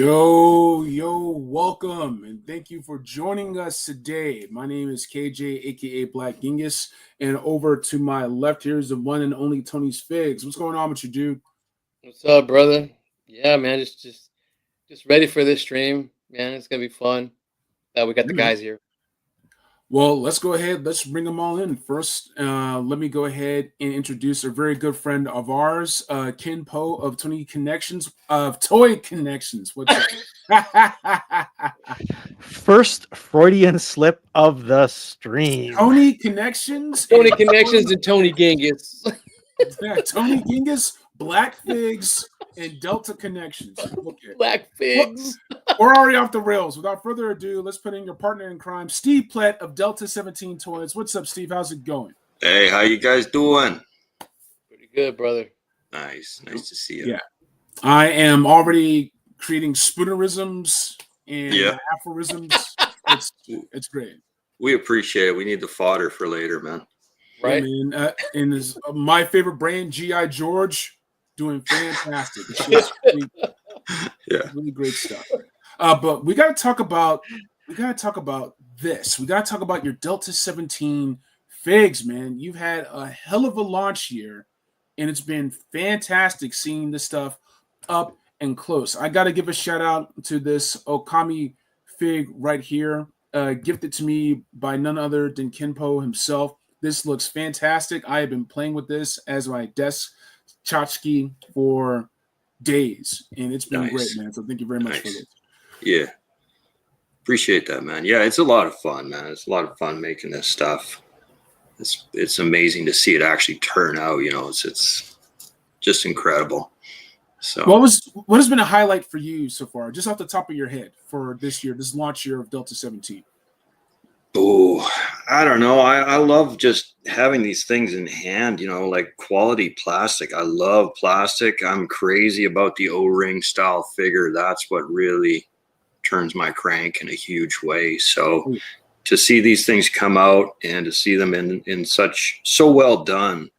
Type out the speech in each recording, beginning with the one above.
Yo, welcome, and thank you for joining us today. My name is KJ, aka Black Genghis, and over to my left here is the one and only Tony's Figs. What's going on with you, dude? What's up, brother? Yeah, man, just ready for this stream, man. It's gonna be fun. We got the guys here. Well, let's go ahead. Let's bring them all in. First, let me go ahead and introduce a very good friend of ours, Ken Poe of Tony Connections, of Toy Connections. What's up? First Freudian slip of the stream. Tony Connections, Tony Connections, and Tony Genghis. Tony Genghis, Black Figs, and Delta Connections. Okay. Black Figs. We're already off the rails. Without further ado, let's put in your partner in crime, Steve Plett of DELTA-17 Toys. What's up, Steve? How's it going? Hey, how you guys doing? Pretty good, brother. Nice to see you. Yeah, I am already creating spoonerisms and aphorisms. It's great. We appreciate it. We need the fodder for later, man. Right. Yeah, man. And this, my favorite brand, 𝐸-𝐺𝐥𝐥, doing fantastic. Really great stuff. But we got to talk about this. We got to talk about your Delta-17 Figs, man. You've had a hell of a launch year, and it's been fantastic seeing this stuff up and close. I got to give a shout out to this Okami Fig right here, gifted to me by none other than Ken Poe himself. This looks fantastic. I have been playing with this as my desk tchotchke for days, and it's been great, man. So thank you very much for this. Yeah, appreciate that, man. Yeah, it's a lot of fun, man. It's a lot of fun making this stuff. It's amazing to see it actually turn out. You know, it's just incredible. So, what has been a highlight for you so far, just off the top of your head, for this year, this launch year of Delta-17? Oh, I don't know. I love just having these things in hand, you know, like quality plastic. I love plastic. I'm crazy about the O-ring style figure. That's what really turns my crank in a huge way. So to see these things come out and to see them in so well done,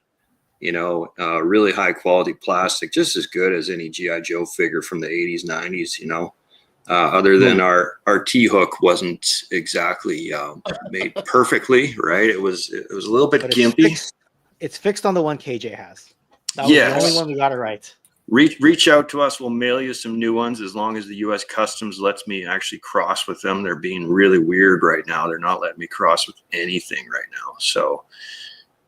you know, really high quality plastic, just as good as any G.I. Joe figure from the 80s, 90s, you know. Other than our T-hook wasn't exactly made perfectly, right? It was a little bit gimpy. It's fixed on the one KJ has. That was the only one we got it right. Reach out to us. We'll mail you some new ones as long as the U.S. Customs lets me actually cross with them. They're being really weird right now. They're not letting me cross with anything right now. So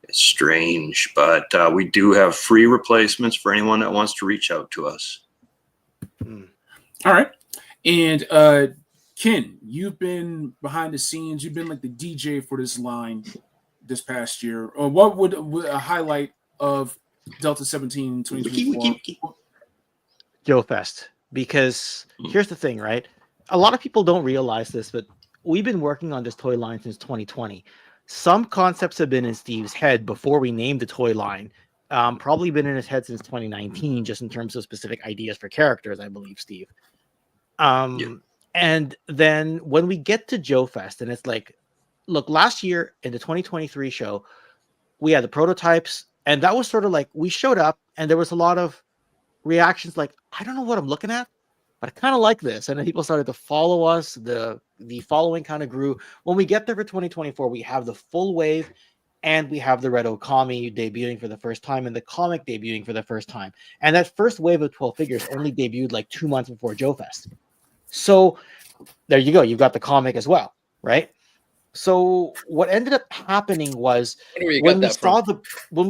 it's strange. But we do have free replacements for anyone that wants to reach out to us. All right. And Ken, you've been behind the scenes. You've been like the DJ for this line this past year. What would a highlight of Delta-17 2024? Joe Fest. Because here's the thing, right? A lot of people don't realize this, but we've been working on this toy line since 2020. Some concepts have been in Steve's head before we named the toy line. Probably been in his head since 2019, just in terms of specific ideas for characters, I believe, Steve. And then when we get to Joe Fest, and it's like, look, last year in the 2023 show, we had the prototypes, and that was sort of like, we showed up and there was a lot of reactions like, I don't know what I'm looking at, but I kind of like this. And then people started to follow us. The following kind of grew. When we get there for 2024, we have the full wave, and we have the Red Okami debuting for the first time and the comic debuting for the first time. And that first wave of 12 figures only debuted like 2 months before Joe Fest. So there you go. You've got the comic as well, right? So what ended up happening was when we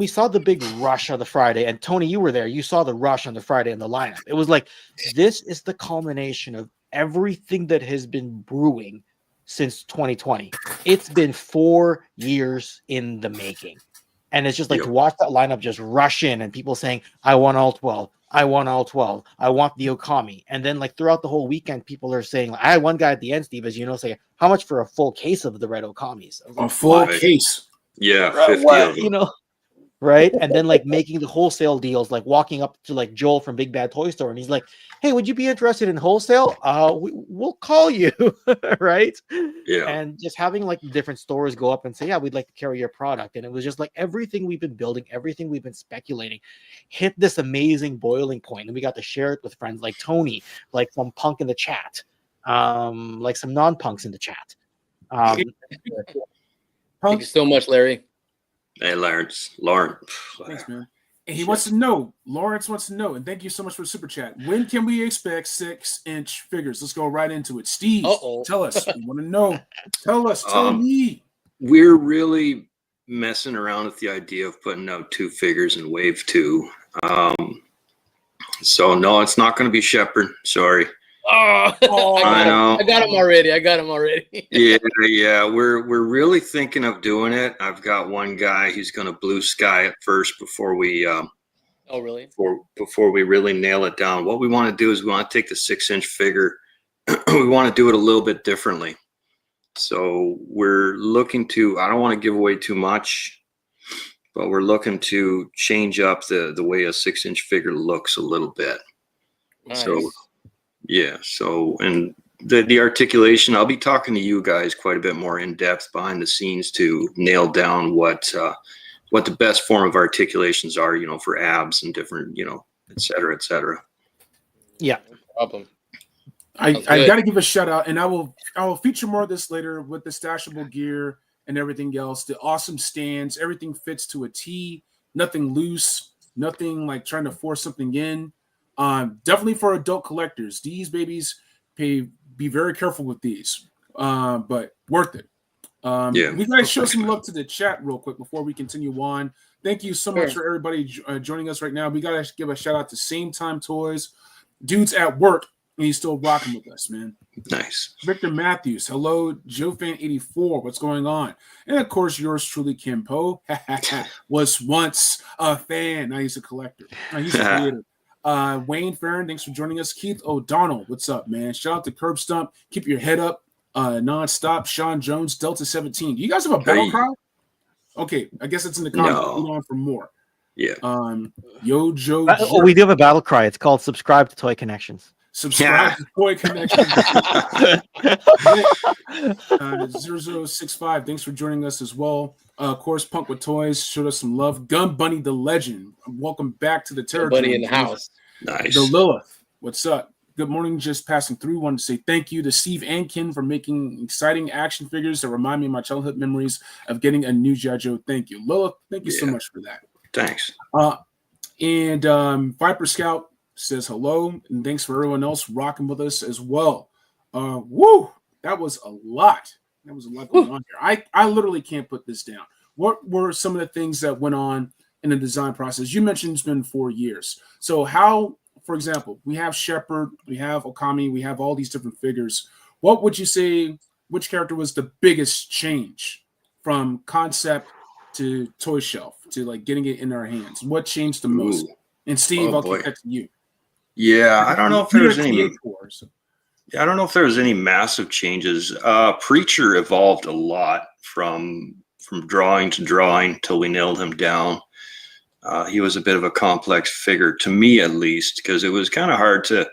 saw the big rush on the Friday, and Tony, you were there. You saw the rush on the Friday in the lineup. It was like, this is the culmination of everything that has been brewing since 2020. It's been 4 years in the making. And it's just like to watch that lineup just rush in and people saying, I want all 12. I want all 12. I want the Okami. And then like throughout the whole weekend, people are saying, like, I had one guy at the end, Steve, as you know, say, how much for a full case of the Red Okamis? A full case. Yeah, 50 what, of them. you know, right? And then like making the wholesale deals, like walking up to like Joel from Big Bad Toy Store, and he's like, "Hey, would you be interested in wholesale? We'll call you," right? Yeah. And just having like different stores go up and say, "Yeah, we'd like to carry your product," and it was just like everything we've been building, everything we've been speculating, hit this amazing boiling point, and we got to share it with friends like Tony, like some punk in the chat, like some non-punks in the chat. Thank Punk, you so much, Larry. Hey, Lawrence. thanks, man. And he wants to know, Lawrence wants to know, and thank you so much for the super chat. When can we expect 6-inch figures? Let's go right into it. Steve, tell us. We want to know. Tell us. Tell me. We're really messing around with the idea of putting out 2 figures in Wave 2. So no, it's not going to be Shepherd. Sorry. I know. I got him already. Yeah. We're really thinking of doing it. I've got one guy who's going to blue sky it first before we Oh, really? before we really nail it down. What we want to do is we want to take the 6-inch figure. We want to do it a little bit differently. So we're looking to, I don't want to give away too much, but we're looking to change up the way a 6-inch figure looks a little bit. Nice. So yeah, so and the articulation, I'll be talking to you guys quite a bit more in depth behind the scenes to nail down what the best form of articulations are, for abs and different, et cetera, et cetera. Yeah, no problem. I've got to give a shout out, and I will feature more of this later with the stashable gear and everything else. The awesome stands, everything fits to a T, nothing loose, nothing like trying to force something in. Definitely for adult collectors. These babies, be very careful with these, but worth it. We gotta show some love to the chat real quick before we continue on. Thank you so much for everybody joining us right now. We gotta give a shout out to Same Time Toys. Dude's at work and he's still rocking with us, man. Nice. Victor Matthews, hello. JoeFan84, what's going on? And of course, yours truly, Kim Poe, was once a fan. Now he's a collector. Now he's a creator. Wayne Farron, thanks for joining us. Keith O'Donnell, what's up, man? Shout out to Curb Stump. Keep your head up. Nonstop. Sean Jones, Delta-17. Do you guys have a battle cry? Okay, I guess it's in the comments. No. Lead on for more. Yeah. Yo, Joe. we do have a battle cry. It's called "Subscribe to Toy Connections." Subscribe to Toy Connections. 0065, thanks for joining us as well. Of course, Punk with Toys showed us some love. Gun Bunny the Legend, welcome back to the Terrordrome. Bunny in the house. Nice. The Lilith, what's up? Good morning, just passing through. Wanted to say thank you to Steve and Ken for making exciting action figures that remind me of my childhood memories of getting a new G.I. Joe. Thank you. Lilith, thank you so much for that. Thanks. And Viper Scout says hello, and thanks for everyone else rocking with us as well. Woo! That was a lot. That was a lot going on here. I literally can't put this down. What were some of the things that went on in the design process? You mentioned it's been 4 years. So how, for example, we have Shepherd, we have Okami, we have all these different figures. What would you say, which character was the biggest change from concept to toy shelf to like getting it in our hands? What changed the most? And Steve, I'll kick that to you. Yeah, I don't know if there was any. I don't know if there was any massive changes. Preacher evolved a lot from drawing to drawing till we nailed him down. He was a bit of a complex figure to me, at least, because it was kind of hard to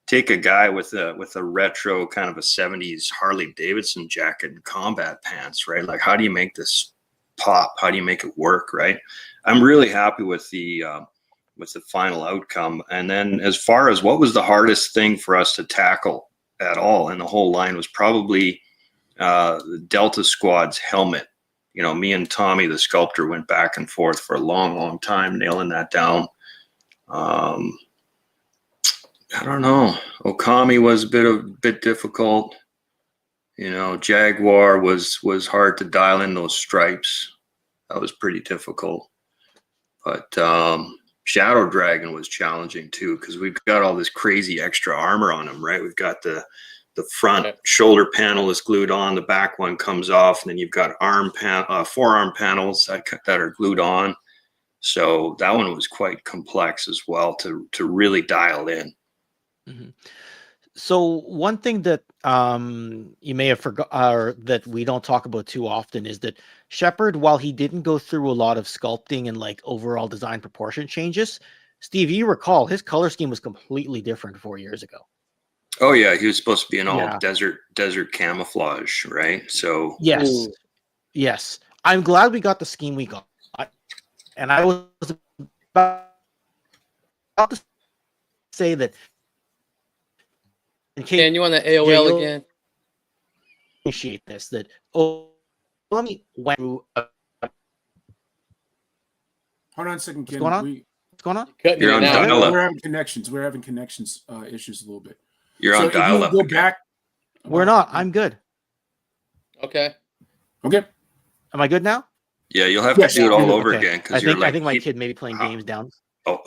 take a guy with a retro kind of a 70s Harley Davidson jacket and combat pants, right? Like, how do you make this pop? How do you make it work, right? I'm really happy with the final outcome. And then as far as what was the hardest thing for us to tackle at all in the whole line was probably the Delta Squad's helmet. Me and Tommy, the sculptor, went back and forth for a long, long time, nailing that down. I don't know. Okami was a bit difficult. Jaguar was hard to dial in those stripes. That was pretty difficult. But Shadow Dragon was challenging too, because we've got all this crazy extra armor on him, right? We've got the front shoulder panel is glued on, the back one comes off, and then you've got forearm panels that are glued on. So that one was quite complex as well to really dial in. Mm-hmm. So one thing that you may have forgot, or that we don't talk about too often, is that Shepard, while he didn't go through a lot of sculpting and like overall design proportion changes, Steve, you recall his color scheme was completely different 4 years ago. Oh yeah, he was supposed to be in all Yeah. desert camouflage, right? So Yes, Ooh. yes. I'm glad we got the scheme we got, and I was about to say that. Ken, you on the AOL you'll again? Appreciate this. That let me went through. Hold on a second, Ken. What's going on? What's going on? Cutting You're in on and out. dial-up. We're having connections. We're having connections issues a little bit. you're So on if you dial-up go again. back. We're not. I'm good. Okay. Okay. Am I good now? Yeah, you'll have Yes, to do it you're all good. over Okay. again I because you're think like I think my kid may be playing Ah. games down. Oh,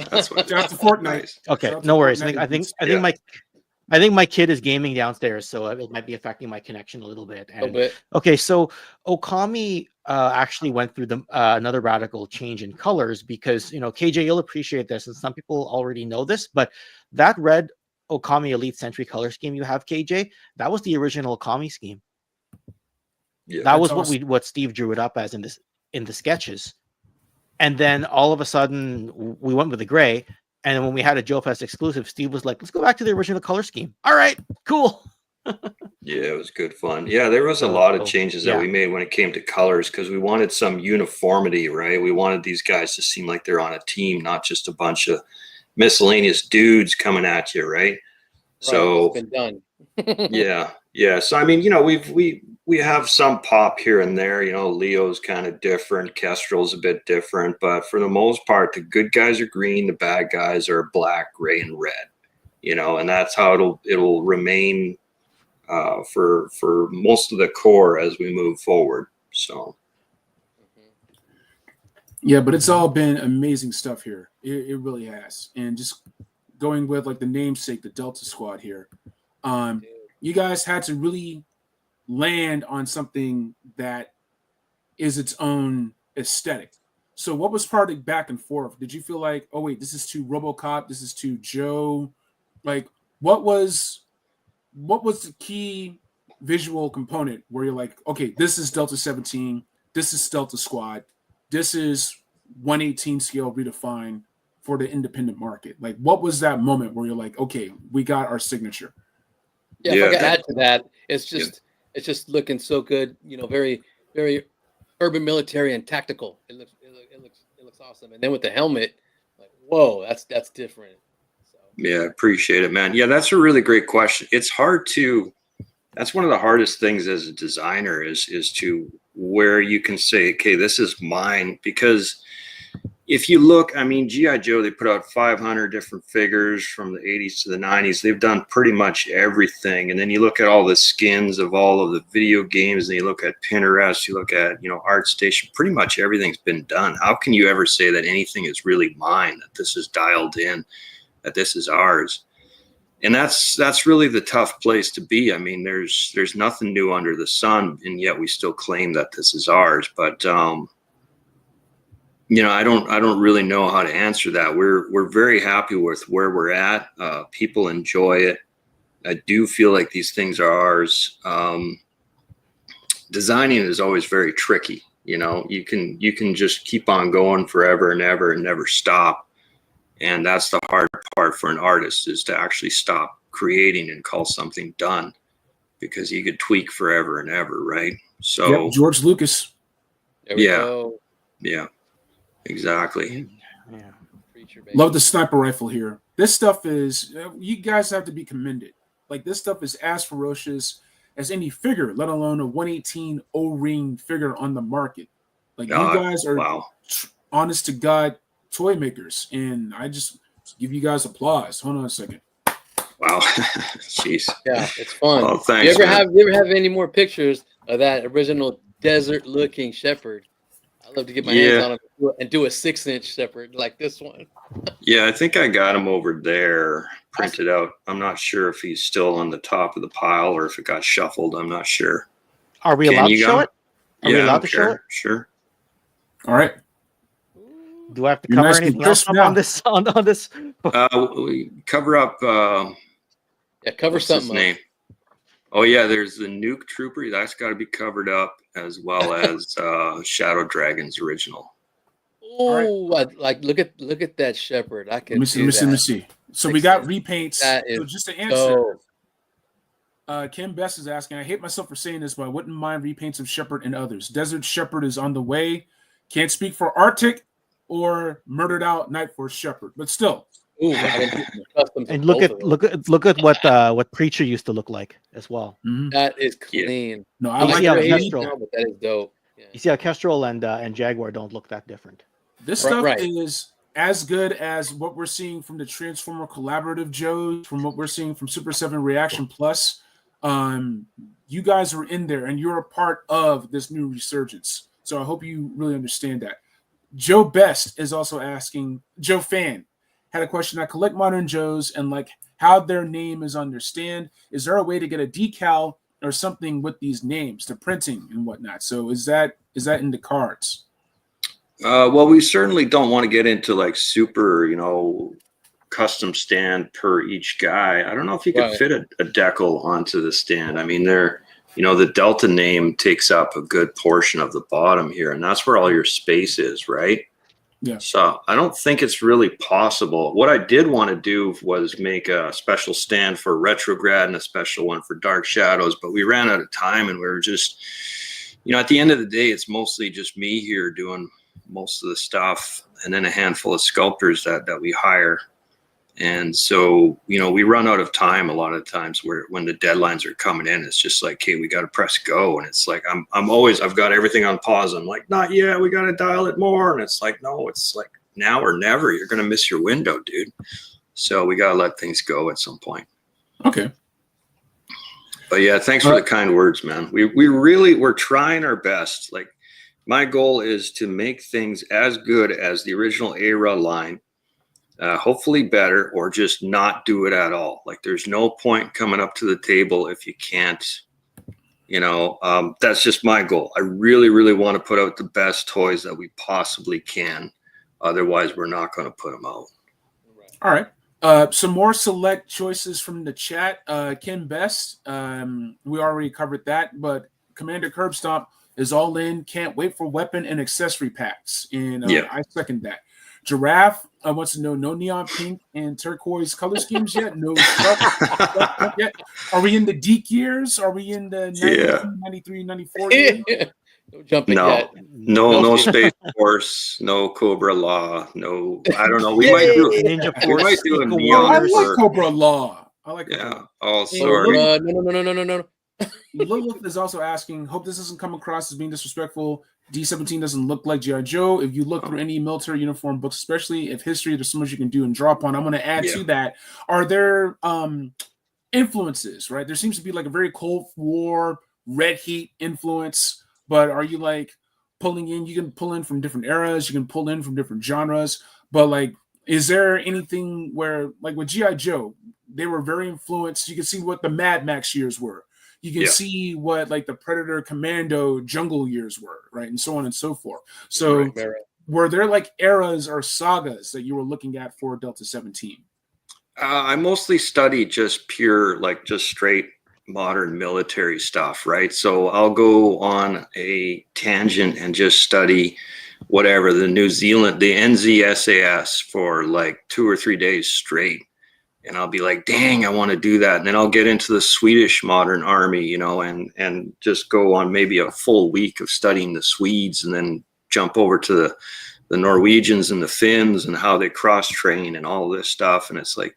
that's what. Shout out to Fortnite. Nice. Okay, Shout out to no worries. Fortnite. I think my kid is gaming downstairs, so it might be affecting my connection a little bit. A little And bit. okay, so 𝐸-𝐨𝐥𝐸 actually went through another radical change in colors because KJ, you'll appreciate this, and some people already know this, but that red 𝐸-𝐨𝐸 Elite Sentry color scheme you have, KJ, that was the original 𝐸-𝐸 scheme. Yeah, That That's was awesome. what Steve drew it up as in the sketches. And then all of a sudden we went with the gray. And then when we had a Joe Fest exclusive, Steve was like, let's go back to the original color scheme. All right, cool. yeah, it was good fun. Yeah, there was a lot of changes that yeah. we made when it came to colors because we wanted some uniformity, right? We wanted these guys to seem like they're on a team, not just a bunch of miscellaneous dudes coming at you, right? So Right, it's been done. yeah. So I mean, we have some pop here and there. Leo's kind of different, Kestrel's a bit different, but for the most part, the good guys are green, the bad guys are black, gray, and red. And that's how it'll remain for most of the core as we move forward. So Yeah, but it's all been amazing stuff here. It really has. And just going with like the namesake, the Delta Squad here. You guys had to really land on something that is its own aesthetic. So what was part of the back and forth? Did you feel like, oh wait, this is too RoboCop, this is too Joe? Like what was the key visual component where you're like, okay, this is Delta-17, this is Delta Squad, this is 1/18 scale redefined for the independent market? Like what was that moment where you're like, okay, we got our signature? Yeah, if I could add to that, it's just looking so good, very, very urban military and tactical. It looks awesome. And then with the helmet, like, whoa, that's different. So yeah, appreciate it, man. Yeah, that's a really great question. It's hard to that's one of the hardest things as a designer is to where you can say, okay, this is mine. Because if you look, I mean, G.I. Joe, they put out 500 different figures from the 80s to the 90s. They've done pretty much everything. And then you look at all the skins of all of the video games, and you look at Pinterest, you look at, ArtStation, pretty much everything's been done. How can you ever say that anything is really mine, that this is dialed in, that this is ours? And that's really the tough place to be. I mean, there's nothing new under the sun, and yet we still claim that this is ours. But I don't really know how to answer that. We're very happy with where we're at. People enjoy it. I do feel like these things are ours. Designing is always very tricky. You can just keep on going forever and ever and never stop. And that's the hard part for an artist, is to actually stop creating and call something done, because you could tweak forever and ever, right? So yep, George Lucas. there we go. Yeah, exactly. Yeah. Love the sniper rifle here. This stuff is, you guys have to be commended. Like this stuff is as ferocious as any figure, let alone a 1/18 O-ring figure on the market. Like you guys are honest to God toy makers, and I just give you guys applause. Hold on a second. Wow. Jeez. Yeah, it's fun. Oh, thanks, you ever have any more pictures of that original desert looking Shepherd? I'd love to get my hands on him and do a 6-inch Shepherd like this one. Yeah, I think I got him over there printed out. I'm not sure if he's still on the top of the pile or if it got shuffled. I'm not sure. Are we allowed to show it? Are we allowed to show it? Sure. All right. Do I have to cover anything else up on this? We cover up Yeah, cover What's his something name? Oh yeah, there's the Nuke Trooper. That's got to be covered up, as well as Shadow Dragon's original. Oh, like look at that shepherd. I can Let me see. So we got repaints. That is so just to answer, Kim Best is asking, I hate myself for saying this, but I wouldn't mind repaints of Shepherd and others. Desert Shepherd is on the way. Can't speak for Arctic or Murdered Out Night Force Shepherd, but still. Ooh, and look at what Preacher used to look like as well. Mm-hmm. That is clean. No, I like that. Kestrel, but that is dope. Yeah. You see how Kestrel and Jaguar don't look that different. This stuff is as good as what we're seeing from the Transformer Collaborative Joes, from what we're seeing from Super 7 Reaction Plus. You guys are in there, and you're a part of this new resurgence. So I hope you really understand that. Joe Best is also asking, Joe Fan had a question. I collect modern Joes and like how their name is understand. Is there a way to get a decal or something with these names, the printing and whatnot? So is that in the cards? Well, we certainly don't want to get into like super, custom stand per each guy. I don't know if you could fit a decal onto the stand. I mean, the Delta name takes up a good portion of the bottom here, and that's where all your space is, right? Yeah. So I don't think it's really possible. What I did want to do was make a special stand for Retrograd and a special one for Dark Shadows, but we ran out of time, and we were just, at the end of the day, it's mostly just me here doing most of the stuff, and then a handful of sculptors that we hire. And so, we run out of time a lot of times when the deadlines are coming in. It's just like, hey, we got to press go. And it's like, I've got everything on pause. I'm like, not yet. We got to dial it more. And it's like, no, it's like now or never. You're going to miss your window, dude. So we got to let things go at some point. Okay. But yeah, thanks for the kind words, man. We're trying our best. Like, my goal is to make things as good as the original era line. Hopefully better, or just not do it at all. Like, there's no point coming up to the table if you can't, that's just my goal. I really, really want to put out the best toys that we possibly can. Otherwise, we're not going to put them out. All right. Some more select choices from the chat. Ken Best, we already covered that, but Commander Curbstomp is all in. Can't wait for weapon and accessory packs. And I second that. Giraffe wants to know, no neon pink and turquoise color schemes yet? No stuff yet? Are we in the Deke years? Are we in the 92, 93, 94 years? No jumping yet. No Space Force, no Cobra Law, no, I don't know. We might do Ninja Force. We might do a neon. I like Cobra Law. I like Cobra Law. Sorry. No. Lilith is also asking, hope this doesn't come across as being disrespectful. D-17 doesn't look like G.I. Joe. If you look through any military uniform books, especially if history, there's so much you can do and draw upon. I'm going to add to that. Are there influences, right? There seems to be like a very Cold War, Red Heat influence, but are you like pulling in? You can pull in from different eras. You can pull in from different genres, but like, is there anything where, like with G.I. Joe, they were very influenced. You can see what the Mad Max years were. You can see what like the Predator Commando jungle years were, right? And so on and so forth. So were there like eras or sagas that you were looking at for Delta-17? I mostly study just pure, like just straight modern military stuff, right? So I'll go on a tangent and just study whatever, the NZSAS for like 2 or 3 days straight. And I'll be like, dang, I want to do that. And then I'll get into the Swedish modern army, and just go on maybe a full week of studying the Swedes, and then jump over to the Norwegians and the Finns and how they cross-train and all this stuff. And it's like,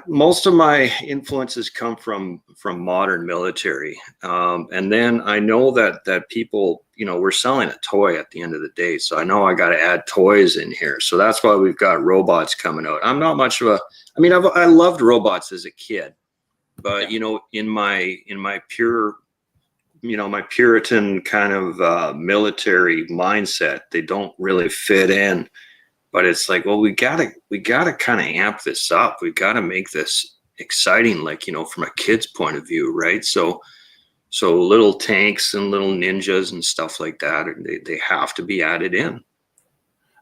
most of my influences come from modern military. And then I know that people, we're selling a toy at the end of the day. So I know I got to add toys in here. So that's why we've got robots coming out. I'm not much of I loved robots as a kid, but in my pure, my Puritan kind of military mindset, they don't really fit in. But it's like, well, we gotta kind of amp this up. We gotta make this exciting, like, from a kid's point of view, right? So little tanks and little ninjas and stuff like that, they have to be added in.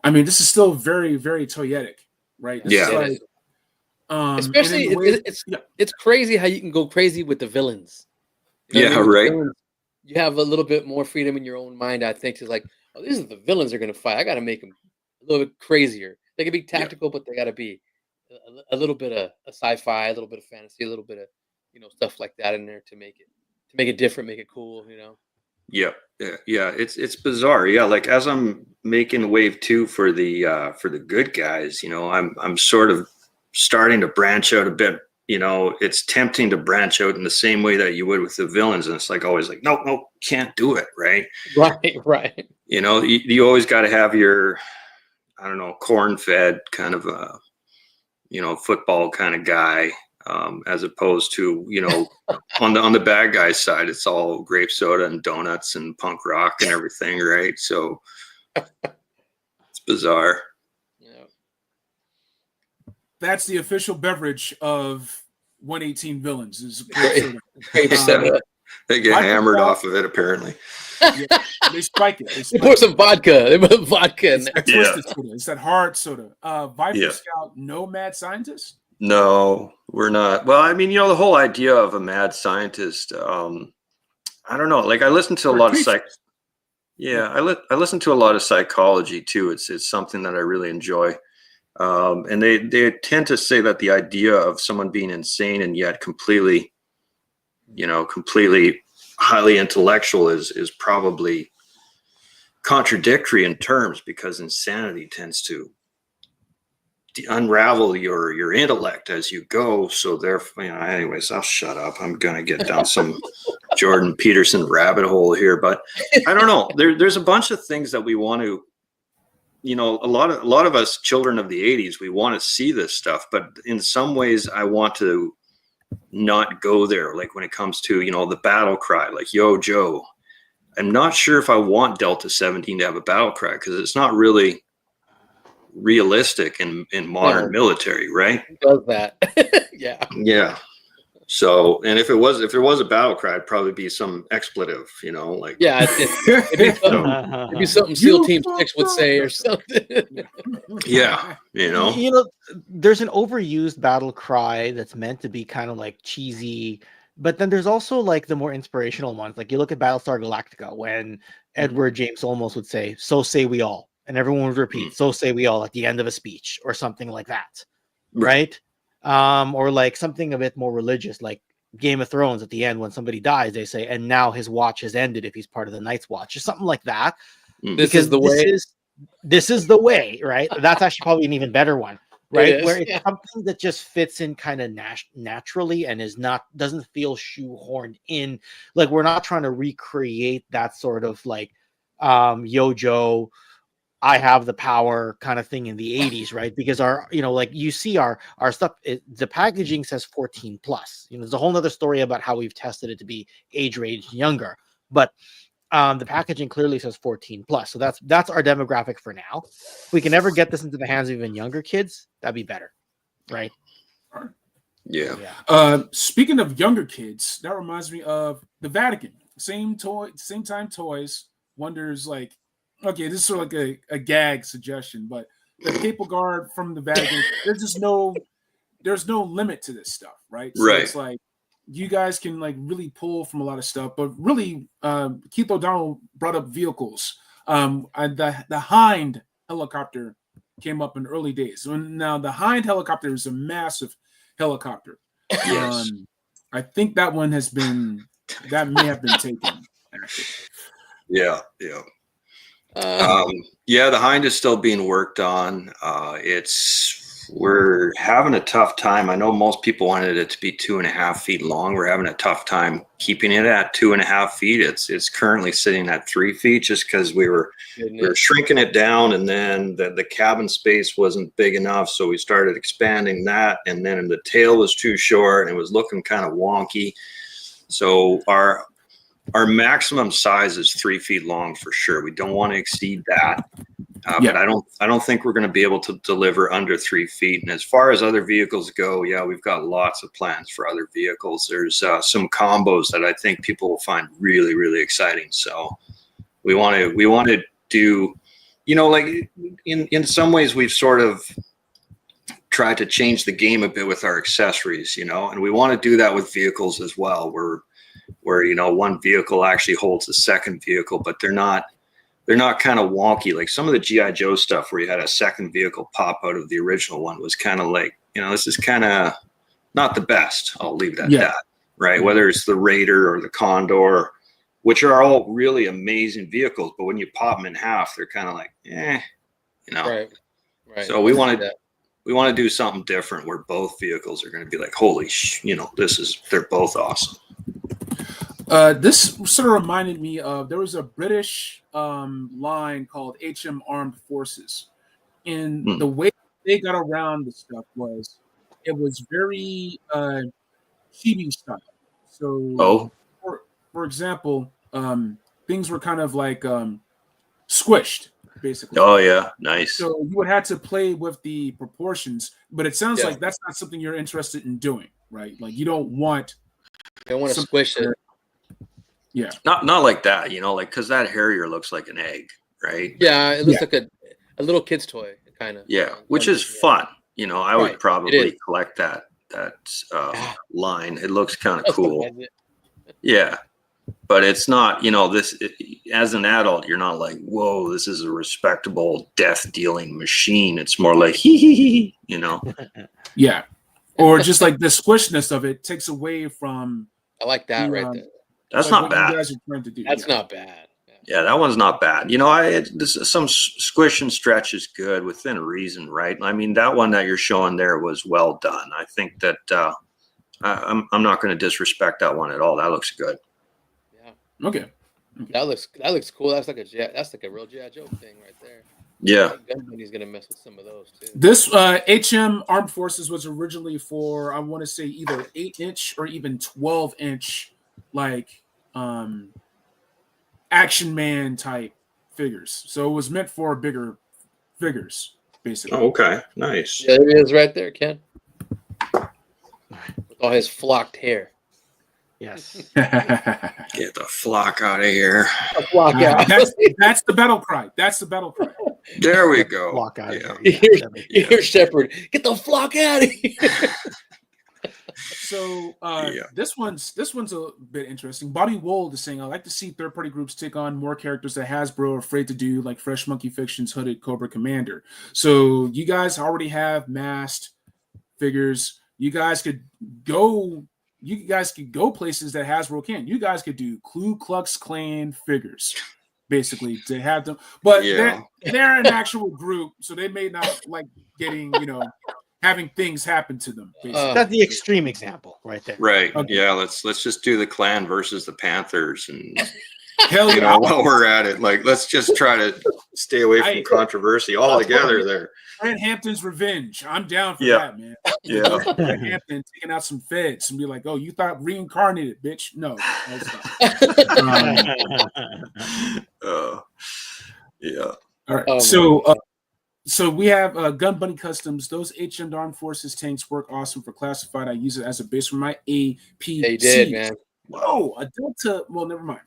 I mean, this is still very, very toyetic, right? This is like, Especially, it's crazy how you can go crazy with the villains. You know what I mean? With the villains, you have a little bit more freedom in your own mind, I think. It's like, oh, these are the villains are going to fight. I got to make them a little bit crazier. They can be tactical, but they got to be a little bit of a sci-fi, a little bit of fantasy, a little bit of stuff like that in there to make it different, make it cool. Yeah. It's bizarre. Yeah, like as I'm making wave 2 for the good guys, I'm sort of starting to branch out a bit. It's tempting to branch out in the same way that you would with the villains, and it's like always like, no, can't do it, right? Right. You always got to have your, I don't know, corn-fed kind of a, football kind of guy, as opposed to, on the bad guy's side, it's all grape soda and donuts and punk rock and everything, right? So it's bizarre. That's the official beverage of 118 Villains. Is grape soda. They get hammered off of it, apparently. Yeah, they spike it. They pour some vodka. They put vodka in there. Twisted soda. It's that hard soda. Viper Scout, no mad scientist? No, we're not. Well, I mean, the whole idea of a mad scientist, I don't know. Like I listen to a lot of I listen to a lot of psychology too. It's something that I really enjoy. And they tend to say that the idea of someone being insane and yet completely highly intellectual is probably contradictory in terms, because insanity tends to unravel your intellect as you go. So therefore, anyways, I'll shut up. I'm gonna get down some Jordan Peterson rabbit hole here, but I don't know. There's a bunch of things that we want to. A lot of us children of the 80s, we want to see this stuff, but in some ways I want to not go there. Like when it comes to, the battle cry, like, yo, Joe, I'm not sure if I want Delta-17 to have a battle cry, because it's not really realistic in modern military, right? Who does that? Yeah. So, and if it was a battle cry, it'd probably be some expletive, like it'd be something SEAL Team 6 would say or something. Yeah, there's an overused battle cry that's meant to be kind of like cheesy, but then there's also like the more inspirational ones. Like you look at Battlestar Galactica, when Edward James Olmos would say, "So say we all," and everyone would repeat, "So say we all," at the end of a speech or something like that, right? Or like something a bit more religious, like Game of Thrones at the end, when somebody dies, they say, "And now his watch has ended if he's part of the Night's Watch," or something like that. This is the way. This is the way, right? That's actually probably an even better one, right? Where it's something that just fits in kind of naturally and doesn't feel shoehorned in. Like we're not trying to recreate that sort of like Yo Joe, I have the power kind of thing in the 80s, right? Because our, like you see our stuff, the packaging says 14 plus. There's a whole nother story about how we've tested it to be age range younger, but the packaging clearly says 14 plus. So that's our demographic for now. If we can ever get this into the hands of even younger kids, that'd be better, right? Yeah. Speaking of younger kids, that reminds me of the Vatican. Same time toys. Wonders like, okay, this is sort of like a gag suggestion, but the Papal Guard from the Vatican, there's no limit to this stuff, right? So right. It's like you guys can like really pull from a lot of stuff, but really, Keith O'Donnell brought up vehicles. The Hind helicopter came up in early days. Now the Hind helicopter is a massive helicopter. Yes. I think that may have been taken. Actually. Yeah. The Hind is still being worked on. We're having a tough time. I know most people wanted it to be 2.5 feet long. We're having a tough time keeping it at 2.5 feet. It's currently sitting at 3 feet, just because we were shrinking it down, and then the cabin space wasn't big enough, so we started expanding that, and then the tail was too short and it was looking kind of wonky. So our maximum size is 3 feet long for sure. We don't want to exceed that. But I don't think we're going to be able to deliver under 3 feet. And as far as other vehicles go, we've got lots of plans for other vehicles. There's some combos that I think people will find really, really exciting. So we want to do, like in some ways we've sort of tried to change the game a bit with our accessories, you know, and we want to do that with vehicles as well, where you know, one vehicle actually holds the second vehicle, but they're not kind of wonky. Like some of the G.I. Joe stuff where you had a second vehicle pop out of the original one was kind of like, you know, this is kind of not the best. I'll leave it at that, right? Whether it's the Raider or the Condor, which are all really amazing vehicles, but when you pop them in half, they're kind of like, you know. Right. So we want to do something different where both vehicles are going to be like, holy you know, they're both awesome. This sort of reminded me of, there was a British line called HM Armed Forces, and the way they got around the stuff was, it was very chibi style. So, for example, things were kind of like squished, basically. Oh yeah, nice. So you would have to play with the proportions, but it sounds like that's not something you're interested in doing, right? Like you don't want to squish it. Yeah, not like that, you know, like because that Harrier looks like an egg, right? Yeah, it looks like a little kid's toy, kind of. Yeah, which is fun. You know, I would probably collect that line. It looks kind of cool. Yeah, but it's not, you know, as an adult, you're not like, whoa, this is a respectable death dealing machine. It's more like hee, you know. Yeah, or just like the squishness of it takes away from. I like that right there. That's not bad. You guys are trying to do. That's not bad. Yeah, that one's not bad. You know, some squish and stretch is good within reason, right? I mean, that one that you're showing there was well done. I think that I'm not going to disrespect that one at all. That looks good. Yeah. Okay. That looks cool. That's like a real G.I. Joe thing right there. Yeah. He's going to mess with some of those too. This HM Armed Forces was originally for, I want to say, either 8-inch or even 12-inch, like Action Man type figures. So it was meant for bigger figures, basically. Oh, okay, nice. Yeah, there it is right there, Ken. With all his flocked hair. Yes. Get the flock out of here. Flock out. That's the battle cry. That's the battle cry. There we go. Flock out of here. You hear Shepard, get the flock out of here. So this one's a bit interesting. Bobby Wold is saying, I like to see third-party groups take on more characters that Hasbro are afraid to do, like Fresh Monkey Fiction's Hooded Cobra Commander. So you guys already have masked figures. You guys could go places that Hasbro can't. You guys could do Ku Klux Klan figures, basically, to have them. But they're an actual group, so they may not like getting, having things happen to them. That's the extreme example right there. Right. Okay. Yeah. Let's just do the Klan versus the Panthers, and hell yeah. While we're at it, like let's just try to stay away from controversy altogether. There. Grant Hampton's Revenge. I'm down for that, man. Yeah. Grant Hampton taking out some feds and be like, "Oh, you thought reincarnated, bitch? No." Yeah. All right. So we have Gun Bunny Customs. Those HM Armed Forces tanks work awesome for classified. I use it as a base for my AP. They did, man. Whoa, a Delta. Well, never mind.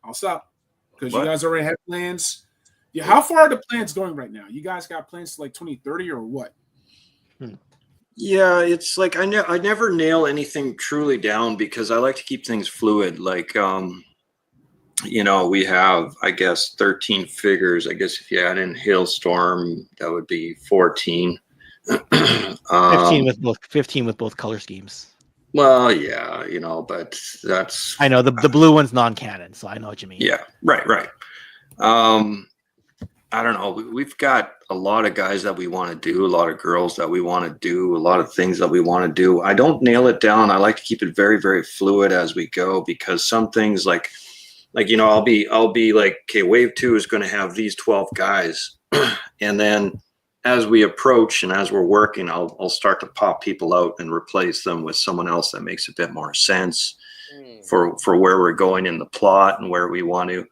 I'll stop because you guys already have plans. Yeah, how far are the plans going right now? You guys got plans to like 2030 or what? Yeah, it's like I never nail anything truly down because I like to keep things fluid. Like we have, I guess, 13 figures. I guess if you add in Hailstorm, that would be 14. 15 with both color schemes. Well, yeah, but that's... I know the blue one's non-canon, so I know what you mean. Yeah, right. I don't know. We've got a lot of guys that we want to do, a lot of girls that we want to do, a lot of things that we want to do. I don't nail it down. I like to keep it very, very fluid as we go because some things like I'll be like, okay, wave 2 is going to have these 12 guys. And then as we approach and as we're working, I'll start to pop people out and replace them with someone else that makes a bit more sense for where we're going in the plot and where we want to,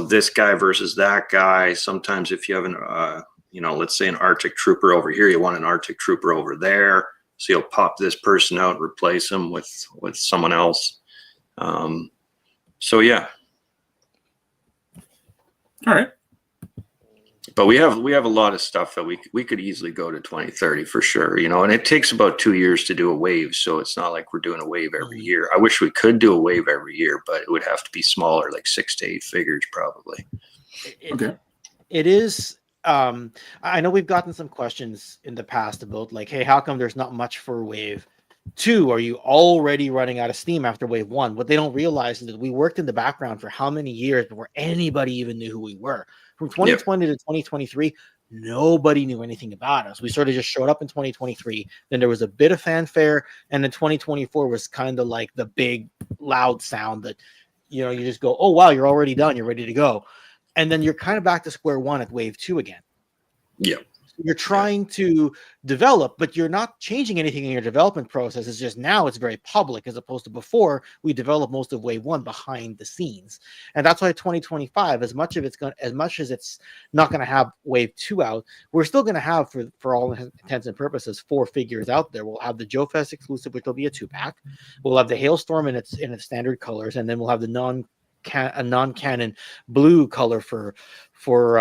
this guy versus that guy. Sometimes if you have let's say an Arctic trooper over here, you want an Arctic trooper over there. So you'll pop this person out and replace him with someone else. So yeah. All right. But we have a lot of stuff that we could easily go to 2030 for sure, you know, and it takes about 2 years to do a wave, so it's not like we're doing a wave every year. I wish we could do a wave every year, but it would have to be smaller, like 6 to 8 figures probably. Okay. It is. I know we've gotten some questions in the past about like, hey, how come there's not much for Wave 2? Are you already running out of steam after Wave 1? What they don't realize is that we worked in the background for how many years before anybody even knew who we were. From 2020 to 2023, nobody knew anything about us. We sort of just showed up in 2023. Then there was a bit of fanfare, and then 2024 was kind of like the big loud sound that, you know, you just go, oh wow, you're already done, you're ready to go. And then you're kind of back to square one at Wave 2 again. Yeah. You're trying to develop, but you're not changing anything in your development process. It's just now it's very public, as opposed to before we developed most of Wave 1 behind the scenes. And that's why 2025, as much as it's not going to have Wave 2 out, we're still going to have, for all intents and purposes, 4 figures out there. We'll have the Joe Fest exclusive, which will be a 2-pack. We'll have the Hailstorm in its standard colors, and then we'll have the non-canon blue color for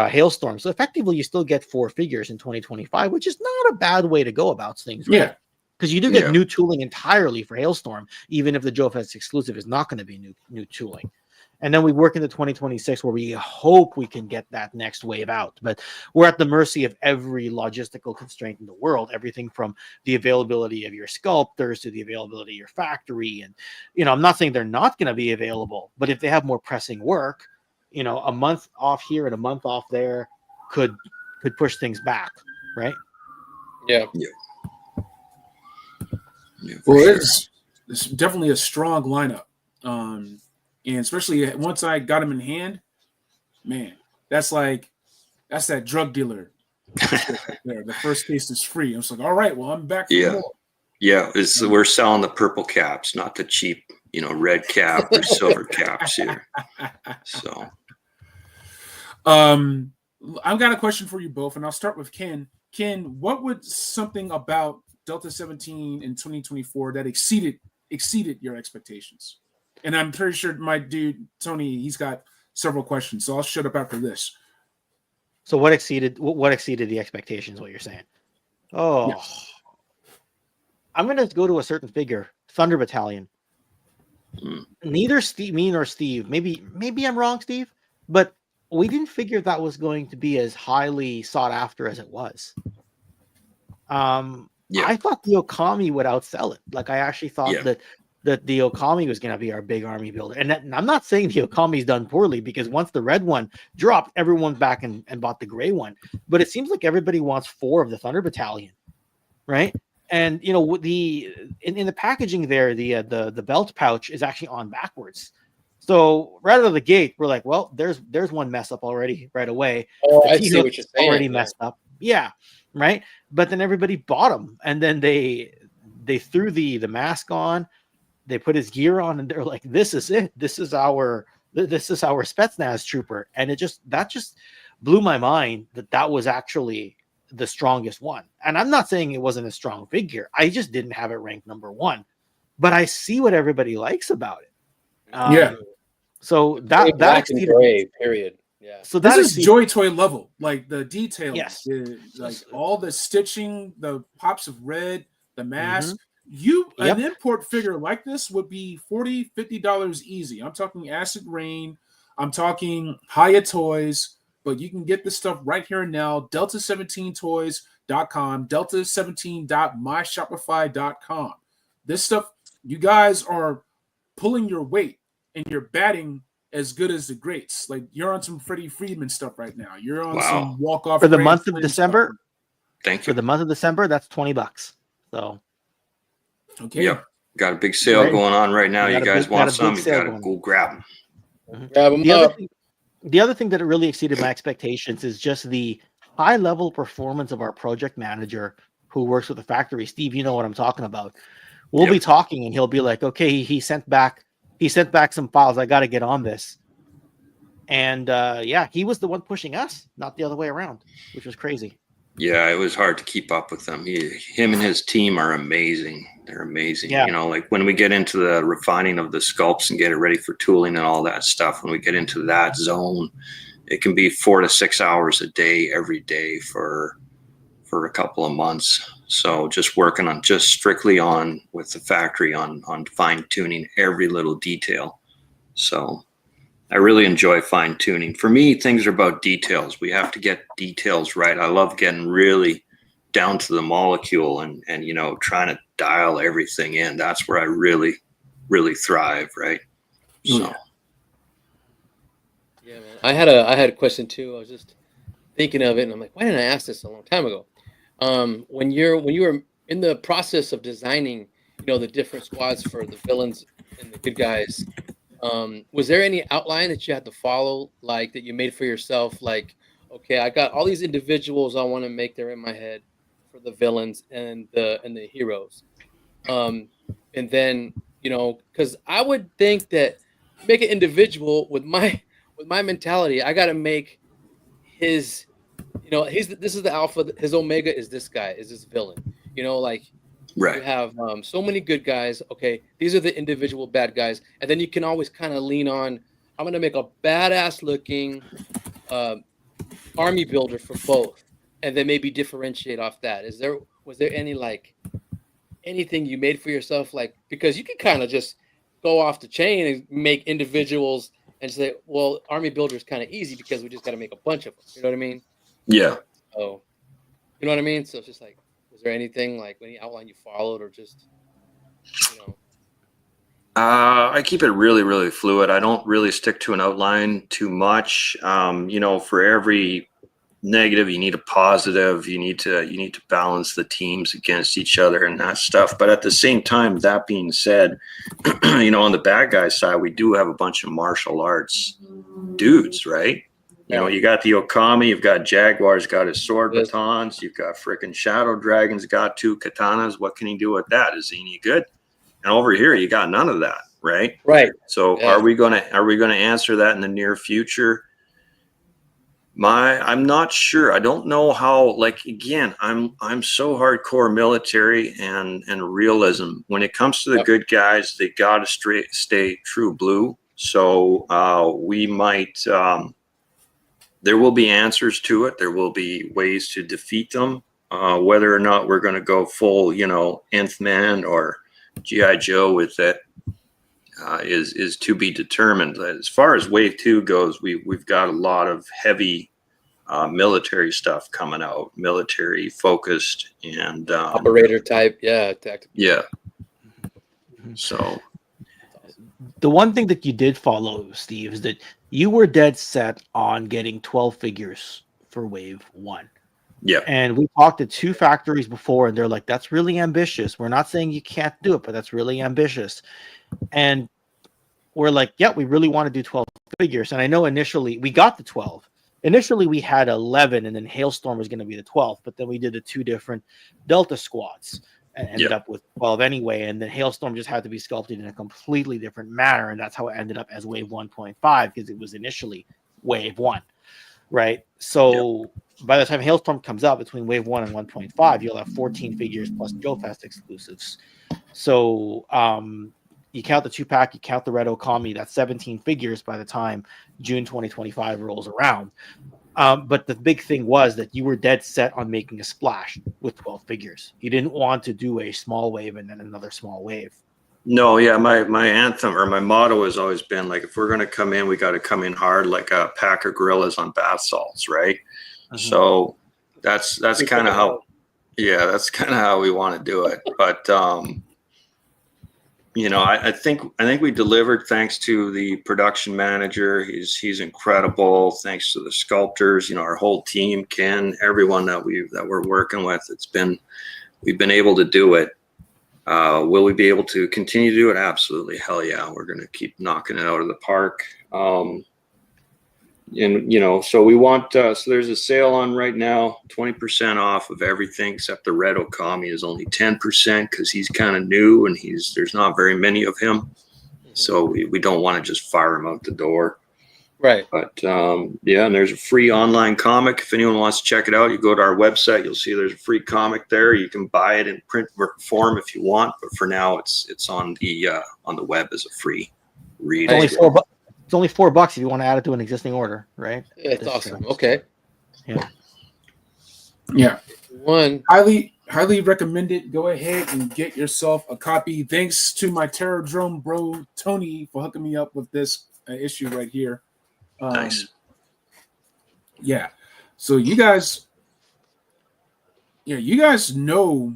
Hailstorm. So effectively you still get 4 figures in 2025, which is not a bad way to go about things, right? Yeah, because you do get new tooling entirely for Hailstorm, even if the Joe Fest exclusive is not going to be new tooling. And then we work into 2026 where we hope we can get that next wave out. But we're at the mercy of every logistical constraint in the world, everything from the availability of your sculptors to the availability of your factory. And, you know, I'm not saying they're not going to be available, but if they have more pressing work, you know, a month off here and a month off there could push things back, right? Yeah. Well, sure. It's definitely a strong lineup. And especially once I got him in hand, man, that's that drug dealer. There, the first case is free. I was like, all right, well, I'm back. Yeah, yeah. We're selling the purple caps, not the cheap, you know, red cap or silver caps here. So, I've got a question for you both, and I'll start with Ken. Ken, what would something about Delta-17 in 2024 that exceeded your expectations? And I'm pretty sure my dude, Tony, he's got several questions, so I'll shut up after this. So what exceeded the expectations, what you're saying? Oh, yes. I'm going to go to a certain figure, Thunder Battalion. Neither me nor Steve, maybe I'm wrong, Steve, but we didn't figure that was going to be as highly sought after as it was. I thought the Okami would outsell it. Like, I actually thought that the Okami was going to be our big army builder. And I'm not saying the Okami's done poorly, because once the red one dropped, everyone back and bought the gray one. But it seems like everybody wants 4 of the Thunder Battalion, right? And, you know, in the packaging there, the belt pouch is actually on backwards. So right out of the gate, we're like, well, there's one mess up already right away. Oh, I see what you're saying. Already messed up. Yeah, right? But then everybody bought them. And then they threw the mask on. They put his gear on, and they're like, "This is it. This is our Spetsnaz trooper." And that just blew my mind that was actually the strongest one. And I'm not saying it wasn't a strong figure. I just didn't have it ranked number 1. But I see what everybody likes about it. So that exceeded gray, period. Yeah. So this is Joy Toy level, like the details, yes, like all the stitching, the pops of red, the mask. An import figure like this would be $40-$50 easy. I'm talking Acid Rain, I'm talking Haya Toys, but you can get this stuff right here and now. Delta17toys.com, delta17.myshopify.com. This stuff, you guys are pulling your weight and you're batting as good as the greats. Like, you're on some Freddie Friedman stuff right now. You're on some walk-off for the month of December. Stuff. Thank you. For the month of December, that's $20. So. Okay. Yep. Got a big sale going on right now. You guys want some? You got to go grab them. Grab them the other thing that really exceeded my expectations is just the high level performance of our project manager who works with the factory. Steve, you know what I'm talking about. We'll be talking, and he'll be like, "Okay, he sent back some files. I got to get on this." And he was the one pushing us, not the other way around, which was crazy. Yeah, it was hard to keep up with them. Him and his team are amazing. They're amazing. Yeah. You know, like when we get into the refining of the sculpts and get it ready for tooling and all that stuff, when we get into that zone, it can be 4 to 6 hours a day, every day for a couple of months. So just working on just strictly on with the factory on fine tuning every little detail. So I really enjoy fine tuning. For me, things are about details. We have to get details right. I love getting really down to the molecule and you know, trying to dial everything in. That's where I really, really thrive, right? So yeah, man. I had a question too. I was just thinking of it, and I'm like, why didn't I ask this a long time ago? When you were in the process of designing, you know, the different squads for the villains and the good guys, was there any outline that you had to follow, like that you made for yourself? Like, okay, I got all these individuals I want to make there in my head for the villains and the heroes. And then, you know, because I would think that make an individual with my mentality, I got to make his, you know, this is the alpha, his omega is this guy, is this villain, you know, like right. you have so many good guys. Okay, these are the individual bad guys, and then you can always kind of lean on, I'm gonna make a badass looking army builder for both, and then maybe differentiate off that. Was there any like anything you made for yourself, like, because you can kind of just go off the chain and make individuals and say, well, army builder is kind of easy because we just got to make a bunch of them. You know what I mean? Yeah. So, you know what I mean? So it's just like, was there anything like any outline you followed, or just, you know? I keep it really, really fluid. I don't really stick to an outline too much. You know, for every negative, you need a positive. You need to balance the teams against each other and that stuff. But at the same time, that being said, you know, on the bad guy side, we do have a bunch of martial arts dudes, right? You know, you got the Okami, you've got Jaguar's got his sword batons, you've got freaking Shadow Dragon's got 2 katanas. What can he do with that? Is he any good? And over here, you got none of that, right? Right. So are we gonna answer that in the near future? I'm not sure. I don't know how. Like, again, I'm so hardcore military and realism. When it comes to the good guys, they gotta stay true blue. So we might. There will be answers to it. There will be ways to defeat them. Whether or not we're going to go full, you know, Nth Man or G.I. Joe with it is to be determined. As far as Wave 2 goes, we've got a lot of heavy military stuff coming out, military focused and Operator type, tactical. Yeah. So the one thing that you did follow, Steve, is that you were dead set on getting 12 figures for Wave 1. Yeah. And we talked to 2 factories before, and they're like, that's really ambitious. We're not saying you can't do it, but that's really ambitious. And we're like, yeah, we really want to do 12 figures. And I know initially we got the 12. Initially we had 11, and then Hailstorm was going to be the 12th, but then we did the 2 different Delta squads and ended up with 12 anyway. And then Hailstorm just had to be sculpted in a completely different manner. And that's how it ended up as Wave 1.5, because it was initially Wave 1, right? So by the time Hailstorm comes out between Wave 1 and 1.5, you'll have 14 figures plus JoeFest exclusives. So you count the 2-pack, you count the Red Okami, that's 17 figures by the time June 2025 rolls around. But the big thing was that you were dead set on making a splash with 12 figures. You didn't want to do a small wave and then another small wave. No, yeah, my anthem or my motto has always been like, if we're going to come in, we got to come in hard like a pack of gorillas on bath salts, right? So that's kind of how, that's kind of how we want to do it. But you know, I think we delivered, thanks to the production manager. He's incredible. Thanks to the sculptors, you know, our whole team, Ken, everyone that we're working with. We've been able to do it. Will we be able to continue to do it? Absolutely. Hell yeah. We're going to keep knocking it out of the park. And, you know, so we want, so there's a sale on right now, 20% off of everything except the Red Okami is only 10% because he's kind of new and there's not very many of him. So we don't want to just fire him out the door. Right. But yeah, and there's a free online comic. If anyone wants to check it out, you go to our website. You'll see there's a free comic there. You can buy it in print form if you want, but for now, it's on the web as a free read. It's only $4 if you want to add it to an existing order, right? That's awesome. Okay. Yeah. One. Highly recommend it. Go ahead and get yourself a copy. Thanks to my Terrordrome bro Tony for hooking me up with this issue right here. Nice. Yeah. So you guys know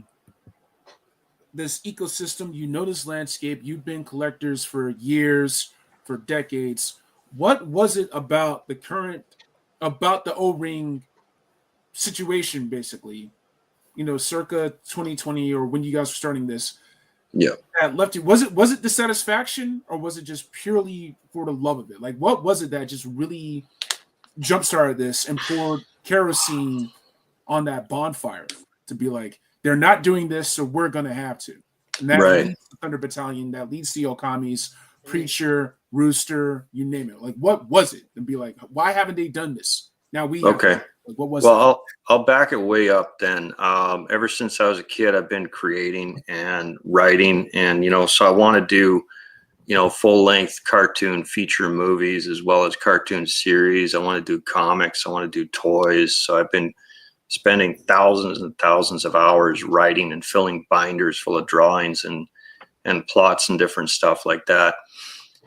this ecosystem. You know this landscape. You've been collectors for years, for decades. What was it about the O-ring situation, basically? Circa 2020, or when you guys were starting this, that left you. Was it dissatisfaction, or was it just purely for the love of it? Like, what was it that just really jump-started this and poured kerosene on that bonfire to be like, they're not doing this, so we're gonna have to? And that leads to Thunder Battalion, that leads to Okami's, Preacher, Rooster, you name it. Like, what was it? And be like, why haven't they done this? Now we have to. Like, what was it? Well, I'll back it way up then. Ever since I was a kid, I've been creating and writing, and so I want to do full-length cartoon feature movies as well as cartoon series. I want to do comics. I want to do toys. So I've been spending thousands and thousands of hours writing and filling binders full of drawings and plots and different stuff like that.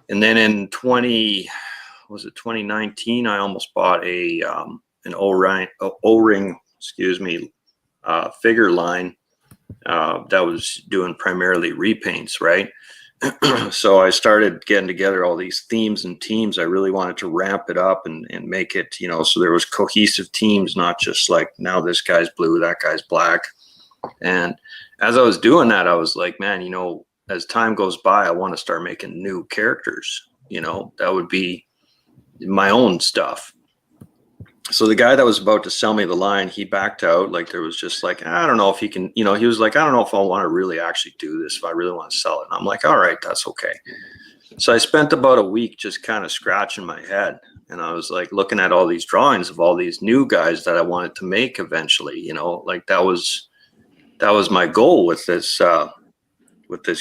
And then in 2019, I almost bought an O-ring, figure line that was doing primarily repaints, right? So I started getting together all these themes and teams. I really wanted to ramp it up and make it, so there was cohesive teams, not just like, now this guy's blue, that guy's black. And as I was doing that, I was like, man, as time goes by, I want to start making new characters. That would be my own stuff. So the guy that was about to sell me the line, he backed out. Like, there was just like, I don't know if he can, he was like, I don't know if I want to really actually do this, if I really want to sell it. And I'm like, all right, that's okay. So I spent about a week just kind of scratching my head. And I was like looking at all these drawings of all these new guys that I wanted to make eventually, like that was my goal with this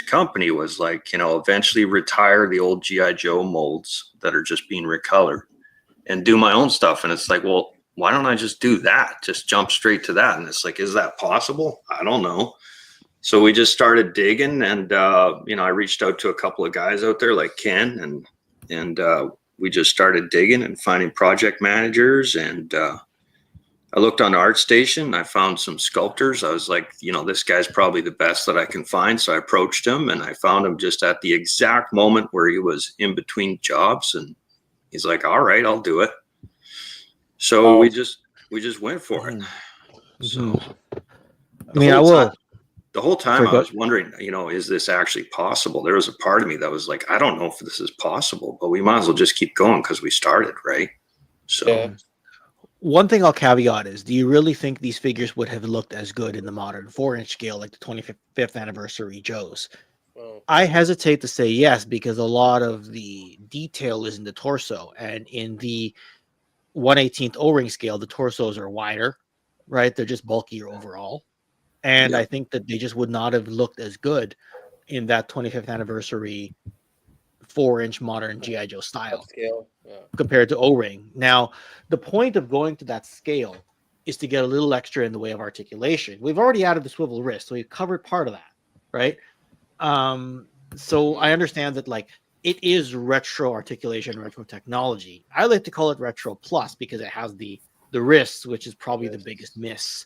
company, was like, eventually retire the old G.I. Joe molds that are just being recolored and do my own stuff. And it's like, well, why don't I just do that? Just jump straight to that. And it's like, is that possible? I don't know. So we just started digging, and I reached out to a couple of guys out there like Ken, and we just started digging and finding project managers. And I looked on ArtStation. I found some sculptors. I was like, this guy's probably the best that I can find. So I approached him, and I found him just at the exact moment where he was in between jobs, and he's like, all right, I'll do it. So we just went for it. So the whole time I was wondering, is this actually possible? There was a part of me that was like, I don't know if this is possible, but we might as well just keep going because we started, right? So one thing I'll caveat is, do you really think these figures would have looked as good in the modern 4-inch scale, like the 25th anniversary Joes? I hesitate to say yes, because a lot of the detail is in the torso, and in the 1/18th O-ring scale, the torsos are wider, right? They're just bulkier overall. And I think that they just would not have looked as good in that 25th anniversary 4-inch modern G.I. Joe style compared to O-ring. Now, the point of going to that scale is to get a little extra in the way of articulation. We've already added the swivel wrist, so we've covered part of that, right? So I understand that, like, it is retro articulation, retro technology. I like to call it retro plus because it has the wrists, which is probably the biggest miss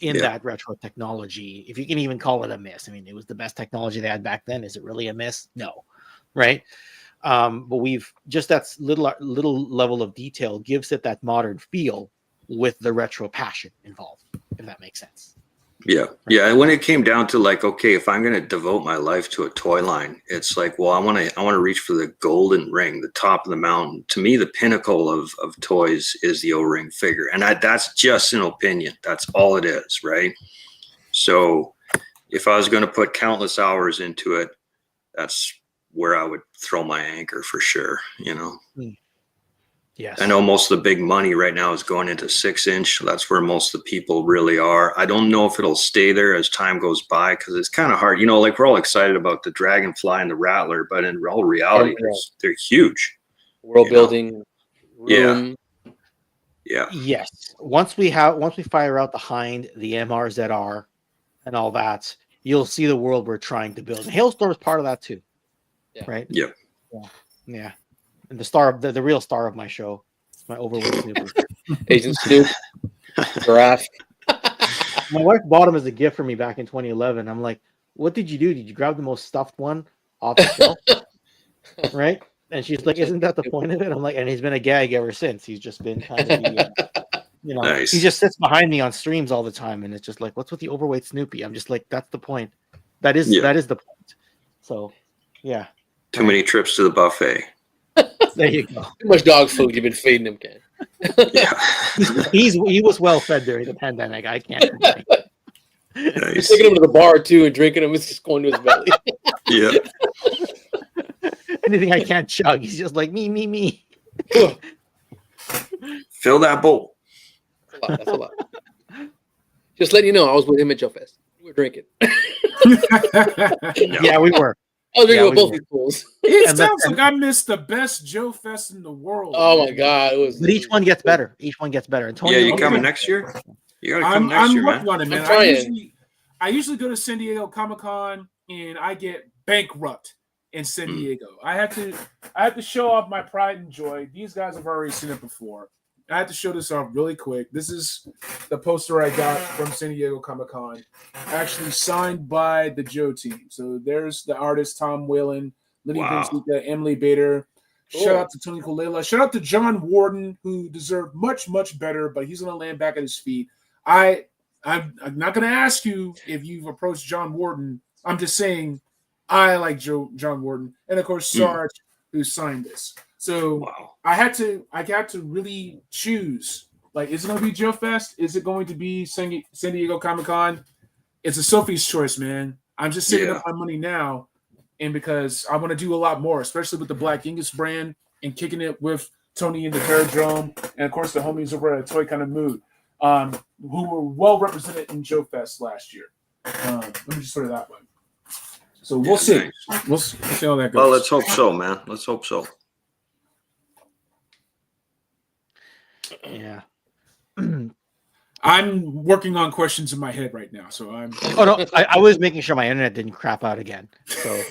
in that retro technology, if you can even call it a miss. I mean, it was the best technology they had back then. Is it really a miss? No, right? But we've just, that little level of detail gives it that modern feel with the retro passion involved, if that makes sense. Yeah. Yeah. And when it came down to like, okay, if I'm going to devote my life to a toy line, it's like, well, I want to reach for the golden ring, the top of the mountain. To me, the pinnacle of toys is the O-ring figure. And that's just an opinion. That's all it is. Right. So if I was going to put countless hours into it, that's where I would throw my anchor for sure. Yes. I know most of the big money right now is going into 6-inch. So that's where most of the people really are. I don't know if it'll stay there as time goes by because it's kind of hard. You know, like we're all excited about the Dragonfly and the Rattler, but in all reality, they're huge. World building, room. Yeah. Yes. Once we fire out the Hind, the MRZR, and all that, you'll see the world we're trying to build. And Hailstorm is part of that too. Yeah. Right? Yeah. Yeah. And the star of the real star of my show, my overweight Snoopy. Agent Snoop, Giraffe. My wife bought him as a gift for me back in 2011. I'm like, what did you do? Did you grab the most stuffed one off the shelf? Right? And she's like, isn't that the point of it? I'm like, and he's been a gag ever since. He's just been kind of you know, Nice. he just sits behind me on streams all the time, and it's just like, what's with the overweight Snoopy? I'm just like, that's the point. That is the point. So, yeah. Too many trips to the buffet. There you go. Too much dog food you've been feeding him, Ken. Yeah. He was well fed during the pandemic. I can't complain. Nice. Taking him to the bar too and drinking him. It's just going to his belly. Yeah. Anything I can't chug, he's just like me. Fill that bowl. That's a lot. Just letting you know, I was with him at Joe Fest. We were drinking. Yeah, we were. I was drinking with both these fools. It sounds like I missed the best Joe Fest in the world. Oh my god! But each one gets better. Each one gets better. Yeah, you coming next year? You gotta come next year, man. On it, man. I'm trying. I usually go to San Diego Comic-Con and I get bankrupt in San Diego. I have to show off my pride and joy. These guys have already seen it before. I have to show this off really quick. This is the poster I got from San Diego Comic-Con, actually signed by the Joe team. So there's the artist Tom Whalen, Lenny Benzica, Emily Bader. Cool. Shout out to Tony Colella. Shout out to John Warden, who deserved much, much better, but he's going to land back at his feet. I'm not going to ask you if you've approached John Warden. I'm just saying I like John Warden. And, of course, Sarge, who signed this. So I got to really choose. Like, is it going to be Joe Fest? Is it going to be San Diego Comic-Con? It's a Sophie's choice, man. I'm just saving up my money now, and because I want to do a lot more, especially with the Black Genghis brand and kicking it with Tony and the Terrordrome, and, of course, the homies over at Toy Kind of Mood, who were well represented in Joe Fest last year. Let me just put it that way. So we'll see. Nice. We'll see how that goes. Well, let's hope so, man. Let's hope so. Yeah. I'm working on questions in my head right now, so I'm. Oh no, I was making sure my internet didn't crap out again. So,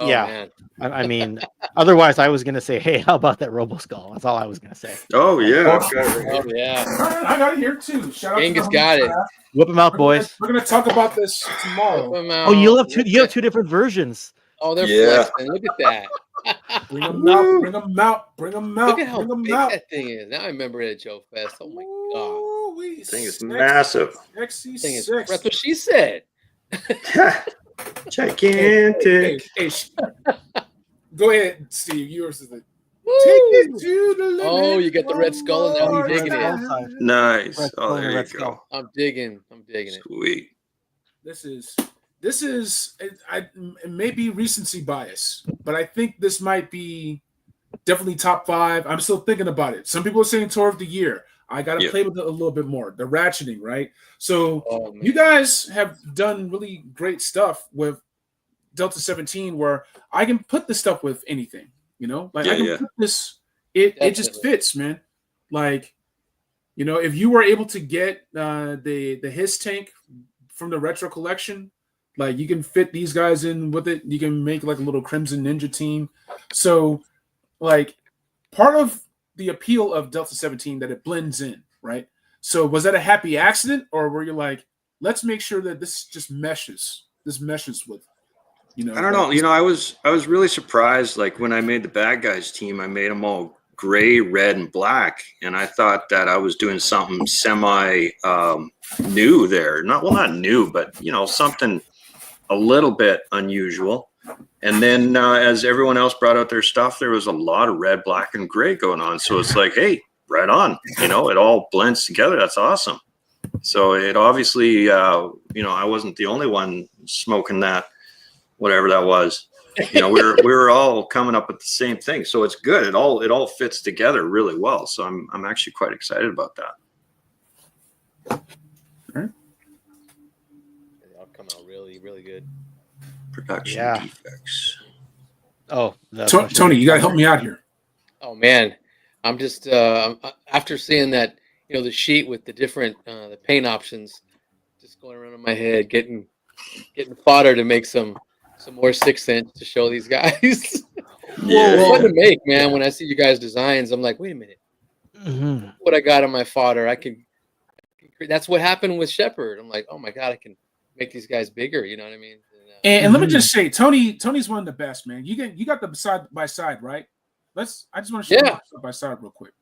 yeah. I mean, otherwise I was gonna say, hey, how about that Robo Skull? That's all I was gonna say. Oh yeah. Oh yeah. I got it here too. Shout out Genghis got it. Whip them out, boys. We're gonna talk about this tomorrow. Oh, you have two different versions. Oh, they're flexing. Look at that. Bring them out. Bring them out. Bring them out. Look at how big that thing is. Now I remember it at Joe Fest. Oh my god. This thing is massive. XC6. That's what she said. Gigantic. Hey, go ahead, Steve. Yours is the. Take it to the limit. Oh, you got the red skull, and now you're digging it. Nice. Oh, there you go. I'm digging it. Sweet. This is it may be recency bias, but I think this might be definitely top 5. I'm still thinking about it. Some people are saying tour of the year. I got to play with it a little bit more. The ratcheting, right? So you guys have done really great stuff with Delta-17 where I can put this stuff with anything, you know? Like I can put this, it just fits, man. Like, you know, if you were able to get the HISS tank from the retro collection, like you can fit these guys in with it. You can make like a little Crimson Ninja team. So like part of the appeal of Delta-17 that it blends in, right? So was that a happy accident, or were you like, let's make sure that this just meshes? This meshes with, you know. I don't know. You know, I was really surprised. Like when I made the bad guys team, I made them all gray, red, and black, and I thought that I was doing something semi new there. Not new, but you know, something a little bit unusual. And then as everyone else brought out their stuff, there was a lot of red, black, and gray going on. So it's like, hey, right on. You know, it all blends together. That's awesome. So it obviously, you know, I wasn't the only one smoking that, whatever that was. you know, we were all coming up with the same thing. So it's good. It all fits together really well. So I'm actually quite excited about that. Right. They all come out really, really good. Production defects. Oh, Tony, you gotta help me out here. Oh man, I'm just after seeing that, you know, the sheet with the different the paint options, just going around in my head, getting fodder to make some more 6-inch to show these guys. Yeah. It's fun to make, man. When I see you guys' designs, I'm like, wait a minute, what I got on my fodder, I can. That's what happened with Shepherd. I'm like, oh my god, I can make these guys bigger. You know what I mean? And let me just say, Tony's one of the best, man. You got the side by side, right? I just want to show you side by side real quick.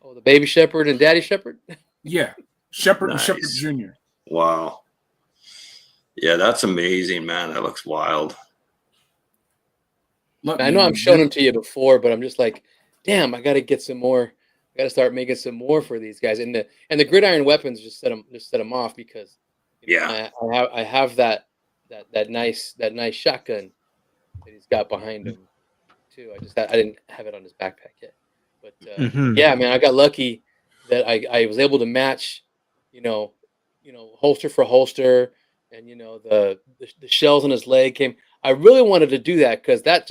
Oh, the baby Shepherd and Daddy Shepherd. Yeah, Shepherd Nice. and Shepherd Jr. Wow. Yeah, that's amazing, man. That looks wild. Look, I know I'm showing them to you before, but I'm just like, damn, I got to get some more. I got to start making some more for these guys. And the gridiron weapons just set them off because I have that nice shotgun that he's got behind him too. I didn't have it on his backpack yet, but yeah, man, I got lucky that I was able to match, you know, holster for holster, and you know the shells on his leg came. I really wanted to do that because that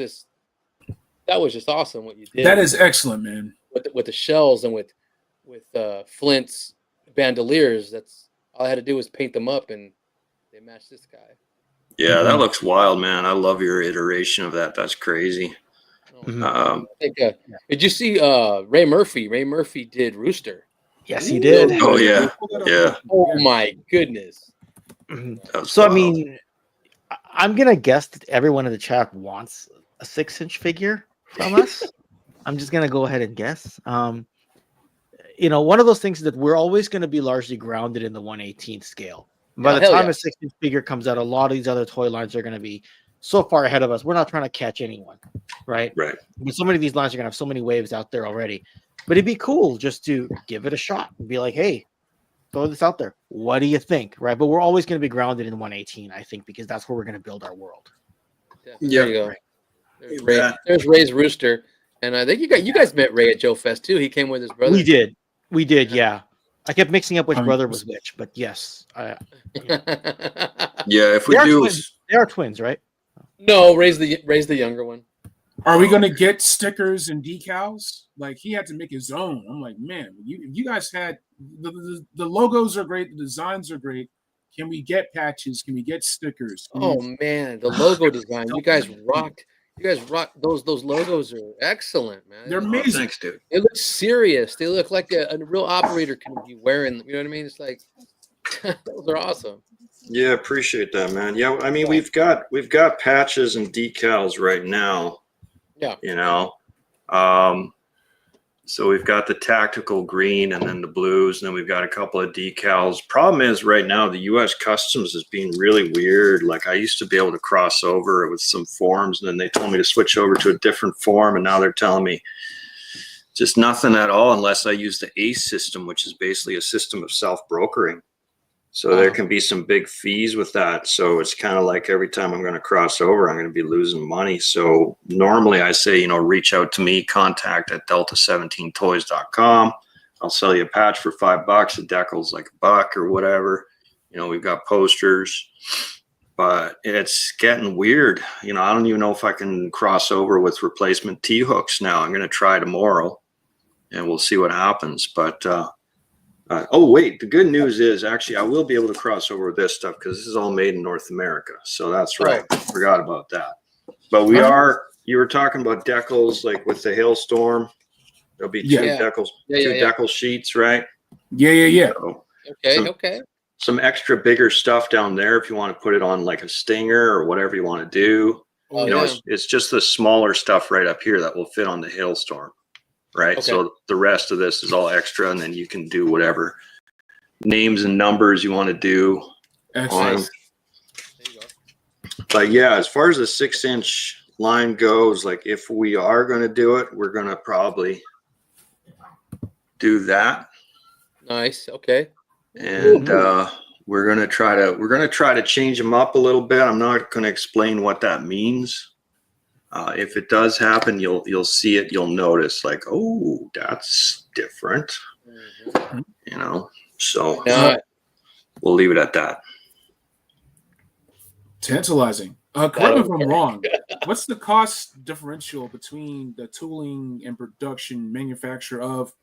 was just awesome what you did. That is excellent, man. With the shells and with Flint's bandoliers, that's all I had to do was paint them up and they matched this guy. Yeah, that looks wild, man. I love your iteration of that. That's crazy. I think, did you see Ray Murphy? Ray Murphy did Rooster. Yes, he did. Oh yeah, yeah. Oh my goodness. So wild. I mean, I'm gonna guess that everyone in the chat wants a 6-inch figure from us. I'm just gonna go ahead and guess. You know, one of those things that we're always going to be largely grounded in the 1/18th scale. By the time a 6-inch figure comes out, a lot of these other toy lines are going to be so far ahead of us. We're not trying to catch anyone, right? Right. But so many of these lines are going to have so many waves out there already. But it'd be cool just to give it a shot and be like, hey, throw this out there. What do you think? Right. But we're always going to be grounded in 1/18, I think, because that's where we're going to build our world. There you go. There's Ray's Rooster. And I think you guys met Ray at Joe Fest too. He came with his brother. We did, yeah. I kept mixing up which brother was which, but yes. Yeah, if we do, they are twins, right? No, Ray's the younger one. Are we gonna get stickers and decals? Like he had to make his own. I'm like, man, you guys had the logos are great, the designs are great. Can we get patches? Can we get stickers? Man, the logo design. You guys rocked. You guys rock. Those logos are excellent, man. They're amazing. Thanks, dude. They look serious. They look like a real operator can be wearing. You know what I mean? It's like those are awesome. Yeah, appreciate that, man. Yeah, I mean we've got patches and decals right now. Yeah. You know, so we've got the tactical green and then the blues, and then we've got a couple of decals. Problem is right now the U.S. Customs is being really weird. Like I used to be able to cross over with some forms, and then they told me to switch over to a different form, and now they're telling me just nothing at all unless I use the ACE system, which is basically a system of self-brokering. So there can be some big fees with that. So it's kind of like every time I'm going to cross over, I'm going to be losing money. So normally I say, you know, reach out to me, contact@delta17toys.com. I'll sell you a patch for $5. A decal's like $1 or whatever. You know, we've got posters, but it's getting weird. You know, I don't even know if I can cross over with replacement T-hooks now. I'm going to try tomorrow and we'll see what happens. But, oh wait, the good news is actually I will be able to cross over with this stuff because this is all made in North America. So that's right. Forgot about that. But we are. You were talking about decals, like with the hailstorm. There'll be two decals, decal sheets, right? Yeah. So Okay. Some extra bigger stuff down there if you want to put it on like a Stinger or whatever you want to do. Oh, you know, it's just the smaller stuff right up here that will fit on the hailstorm. Right. Okay. So the rest of this is all extra, and then you can do whatever names and numbers you want to do. Excellent. But yeah, as far as the 6-inch line goes, like if we are going to do it, we're going to probably do that. Nice. Okay. And we're gonna try to change them up a little bit. I'm not gonna explain what that means. If it does happen, you'll see it. You'll notice, like, oh, that's different. You know, so we'll leave it at that. Tantalizing. Correct me if I'm wrong. What's the cost differential between the tooling and production manufacture of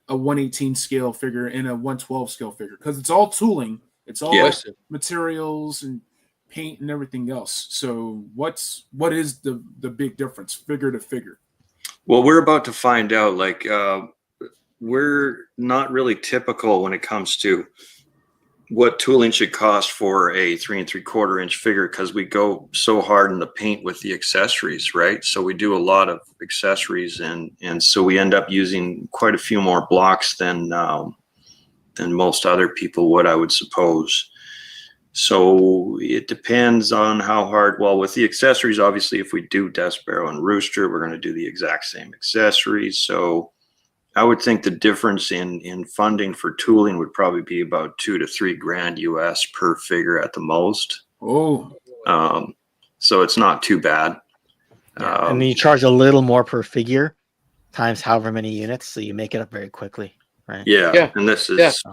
a 118 scale figure and a 112 scale figure? Because it's all tooling, it's all materials and paint and everything else. So what is the big difference, figure to figure? Well, we're about to find out. Like, we're not really typical when it comes to what tooling should cost for a 3 3/4 inch figure, because we go so hard in the paint with the accessories, right? So we do a lot of accessories, and so we end up using quite a few more blocks than most other people would, I would suppose. So it depends on how hard. Well, with the accessories, obviously, if we do Death Barrel and Rooster, we're going to do the exact same accessories. So I would think the difference in funding for tooling would probably be about $2 to $3 grand US per figure at the most. Oh, so it's not too bad. And then you charge a little more per figure times however many units, so you make it up very quickly, right? Yeah. And this is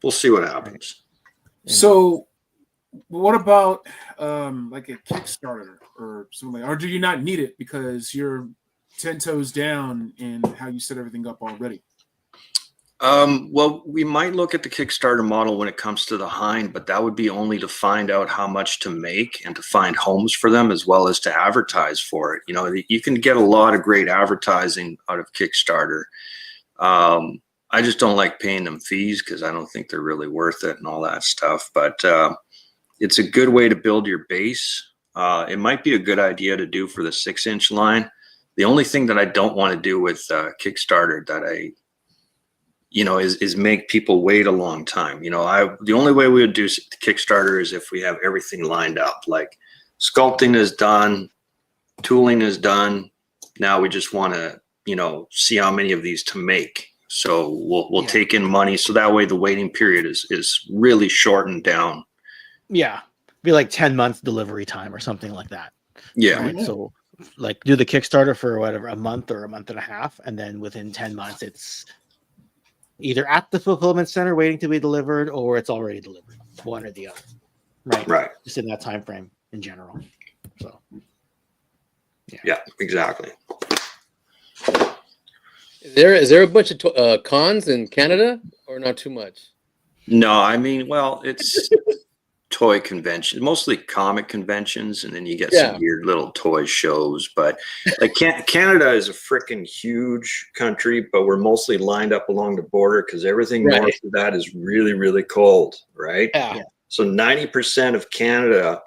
we'll see what happens. So what about like a Kickstarter or something, or do you not need it because you're 10 toes down in how you set everything up already? Well, we might look at the Kickstarter model when it comes to the Hind, but that would be only to find out how much to make and to find homes for them, as well as to advertise for it. You know, you can get a lot of great advertising out of Kickstarter. I just don't like paying them fees because I don't think they're really worth it and all that stuff. But it's a good way to build your base. It might be a good idea to do for the 6-inch line. The only thing that I don't want to do with Kickstarter that is make people wait a long time. You know, the only way we would do Kickstarter is if we have everything lined up. Like, sculpting is done, tooling is done. Now we just want to, see how many of these to make. So we'll take in money, so that way the waiting period is really shortened down. Yeah, be like 10 months delivery time or something like that. Yeah. Right? So like do the Kickstarter for whatever, a month or a month and a half, and then within 10 months it's either at the fulfillment center waiting to be delivered, or it's already delivered, one or the other. Right. Just in that time frame in general. So yeah, exactly. Is there a bunch of cons in Canada, or not too much? No, I mean, well, it's toy conventions, mostly comic conventions, and then you get some weird little toy shows. But like Canada is a freaking huge country, but we're mostly lined up along the border because everything north of that is really, really cold, right? Yeah. So 90% of Canada,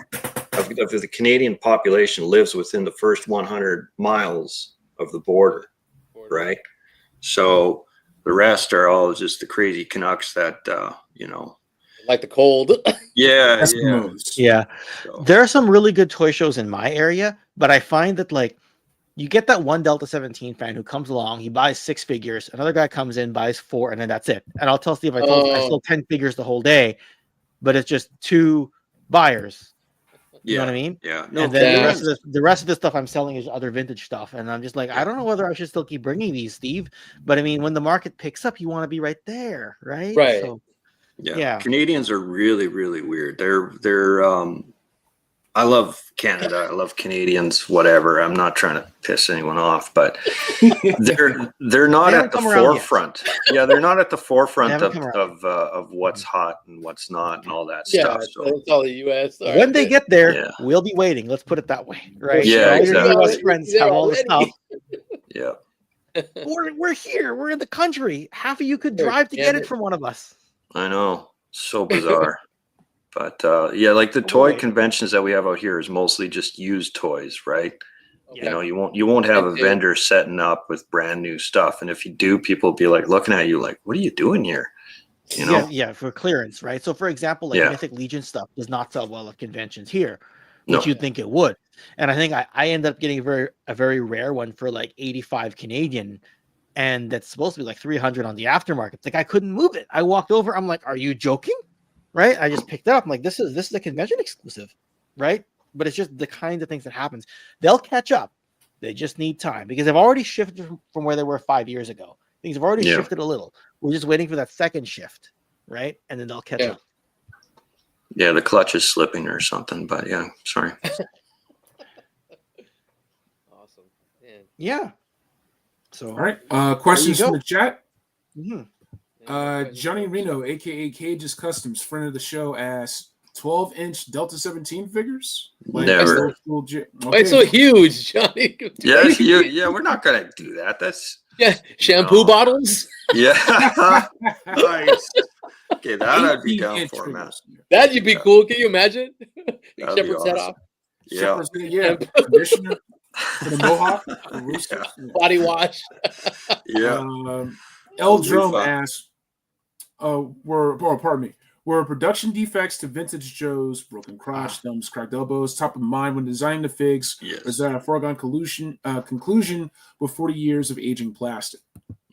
of the Canadian population, lives within the first 100 miles of the border, right? So the rest are all just the crazy Canucks that, like the cold. Yeah. So. There are some really good toy shows in my area, but I find that like you get that one Delta-17 fan who comes along, he buys 6 figures, another guy comes in, buys 4, and then that's it. And I'll tell Steve, I sold 10 figures the whole day, but it's just 2 buyers. You know what I mean? Yeah. No, and then the rest of the stuff I'm selling is other vintage stuff. And I'm just like, I don't know whether I should still keep bringing these, Steve. But I mean, when the market picks up, you want to be right there, right? Right. So, yeah. Canadians are really, really weird. They're I love Canada. I love Canadians, whatever. I'm not trying to piss anyone off, but they're not at the forefront. Yeah, they're not at the forefront of what's hot and what's not and all that stuff. So it's all the US. When they get there, we'll be waiting. Let's put it that way. Right. Yeah, exactly. US friends have all the stuff. Yeah. We're here. We're in the country. Half of you could drive to get it from one of us. I know. So bizarre. But like the toy conventions that we have out here is mostly just used toys, right? Okay. You won't have a vendor setting up with brand new stuff, and if you do, people will be like looking at you like, "What are you doing here?" Yeah, for clearance, right? So, for example, like Mythic Legion stuff does not sell well at conventions here, which you'd think it would. And I think I ended up getting a very rare one for like 85 Canadian, and that's supposed to be like 300 on the aftermarket. Like I couldn't move it. I walked over. I'm like, "Are you joking?" right? I just picked it up. I'm like, this is a convention exclusive, right? But it's just the kinds of things that happens. They'll catch up. They just need time because they've already shifted from where they were 5 years ago. Things have already shifted a little. We're just waiting for that second shift, right? And then they'll catch up. Yeah, the clutch is slipping or something, but yeah, sorry. Awesome. Man. Yeah. So, all right. Questions from the chat. Mm-hmm. Johnny Reno, aka Cage's Customs, friend of the show, asks 12-inch Delta-17 figures. Never. Okay. Why so huge, Johnny? Yes, yeah, we're not gonna do that. That's shampoo bottles. Yeah. Nice. Okay, that I'd be down for, man. That'd be cool. Can you imagine? Shepherd's head off. Yeah. Conditioner for the mohawk, body wash. 𝐜-𝐨𝐥𝐥𝐞𝐜 asks, were production defects to vintage Joe's broken crotch, thumbs, cracked elbows top of mind when designing the figs? Yes. Or is that a foregone conclusion with 40 years of aging plastic?